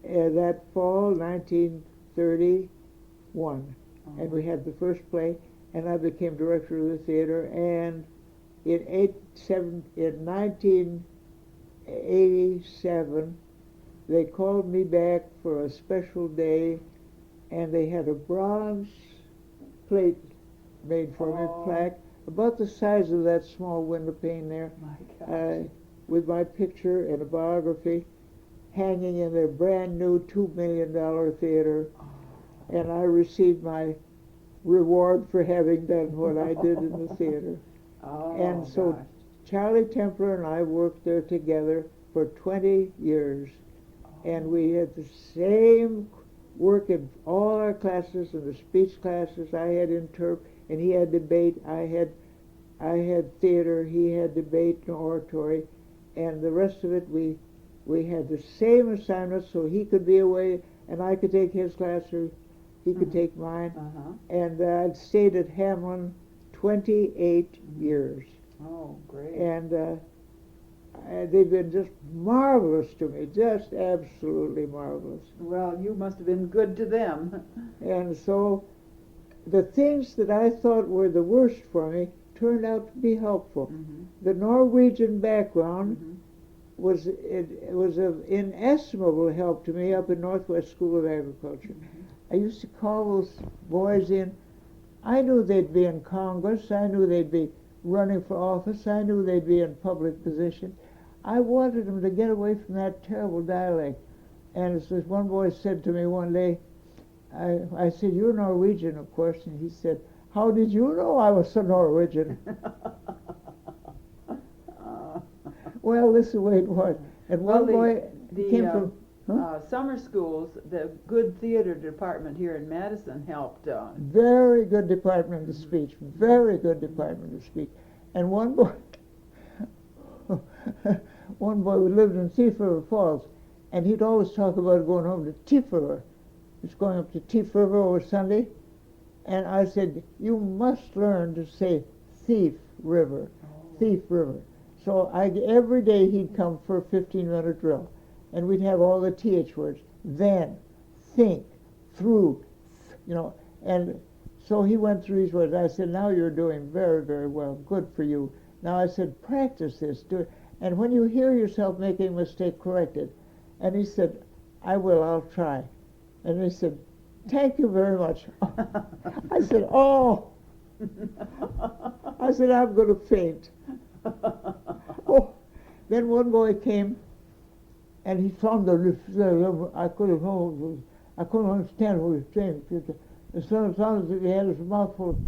that fall, 1931. And we had the first play, and I became director of the theater. And in 1987, they called me back for a special day, and they had a bronze plate made for me, plaque, about the size of that small window pane there, with my picture and a biography, hanging in their brand new $2 million theater. And I received my reward for having done what I did in the theater. And so Charlie Templer and I worked there together for 20 years. And we had the same work in all our classes, in the speech classes. I had interp, and he had debate. I had theater, he had debate and oratory. And the rest of it, we had the same assignments, so he could be away and I could take his class, or he could take mine. And I'd stayed at Hamlin 28 years. Oh, great. And they've been just marvelous to me, just absolutely marvelous. Well, you must have been good to them. And so the things that I thought were the worst for me turned out to be helpful. The Norwegian background was of inestimable help to me up in Northwest School of Agriculture. I used to call those boys in. I knew they'd be in Congress. I knew they'd be running for office. I knew they'd be in public positions. I wanted them to get away from that terrible dialect. And as this one boy said to me one day, I said, "You're Norwegian, of course." And he said, "How did you know I was so Norwegian?" Well, this is the way it was. And one boy came from... summer schools, the good theater department here in Madison helped. Very good department of speech. Very good department of speech. And one boy who lived in Thief River Falls, And he'd always talk about going home to Tief River. He was going up to Tief River over Sunday. And I said, you must learn to say Thief River, Thief River. So every day he'd come for a 15-minute drill. And we'd have all the TH words. Then, think, through, you know. And so he went through these words. I said, now you're doing very, very well. Good for you. Now I said, practice this. Do it. And when you hear yourself making a mistake, correct it. And he said, I will, I'll try. And he said, thank you very much. I said, oh. I said, I'm going to faint. Oh. Then one boy came, and he found I couldn't understand what he was saying. It sounded as if he had his mouth full.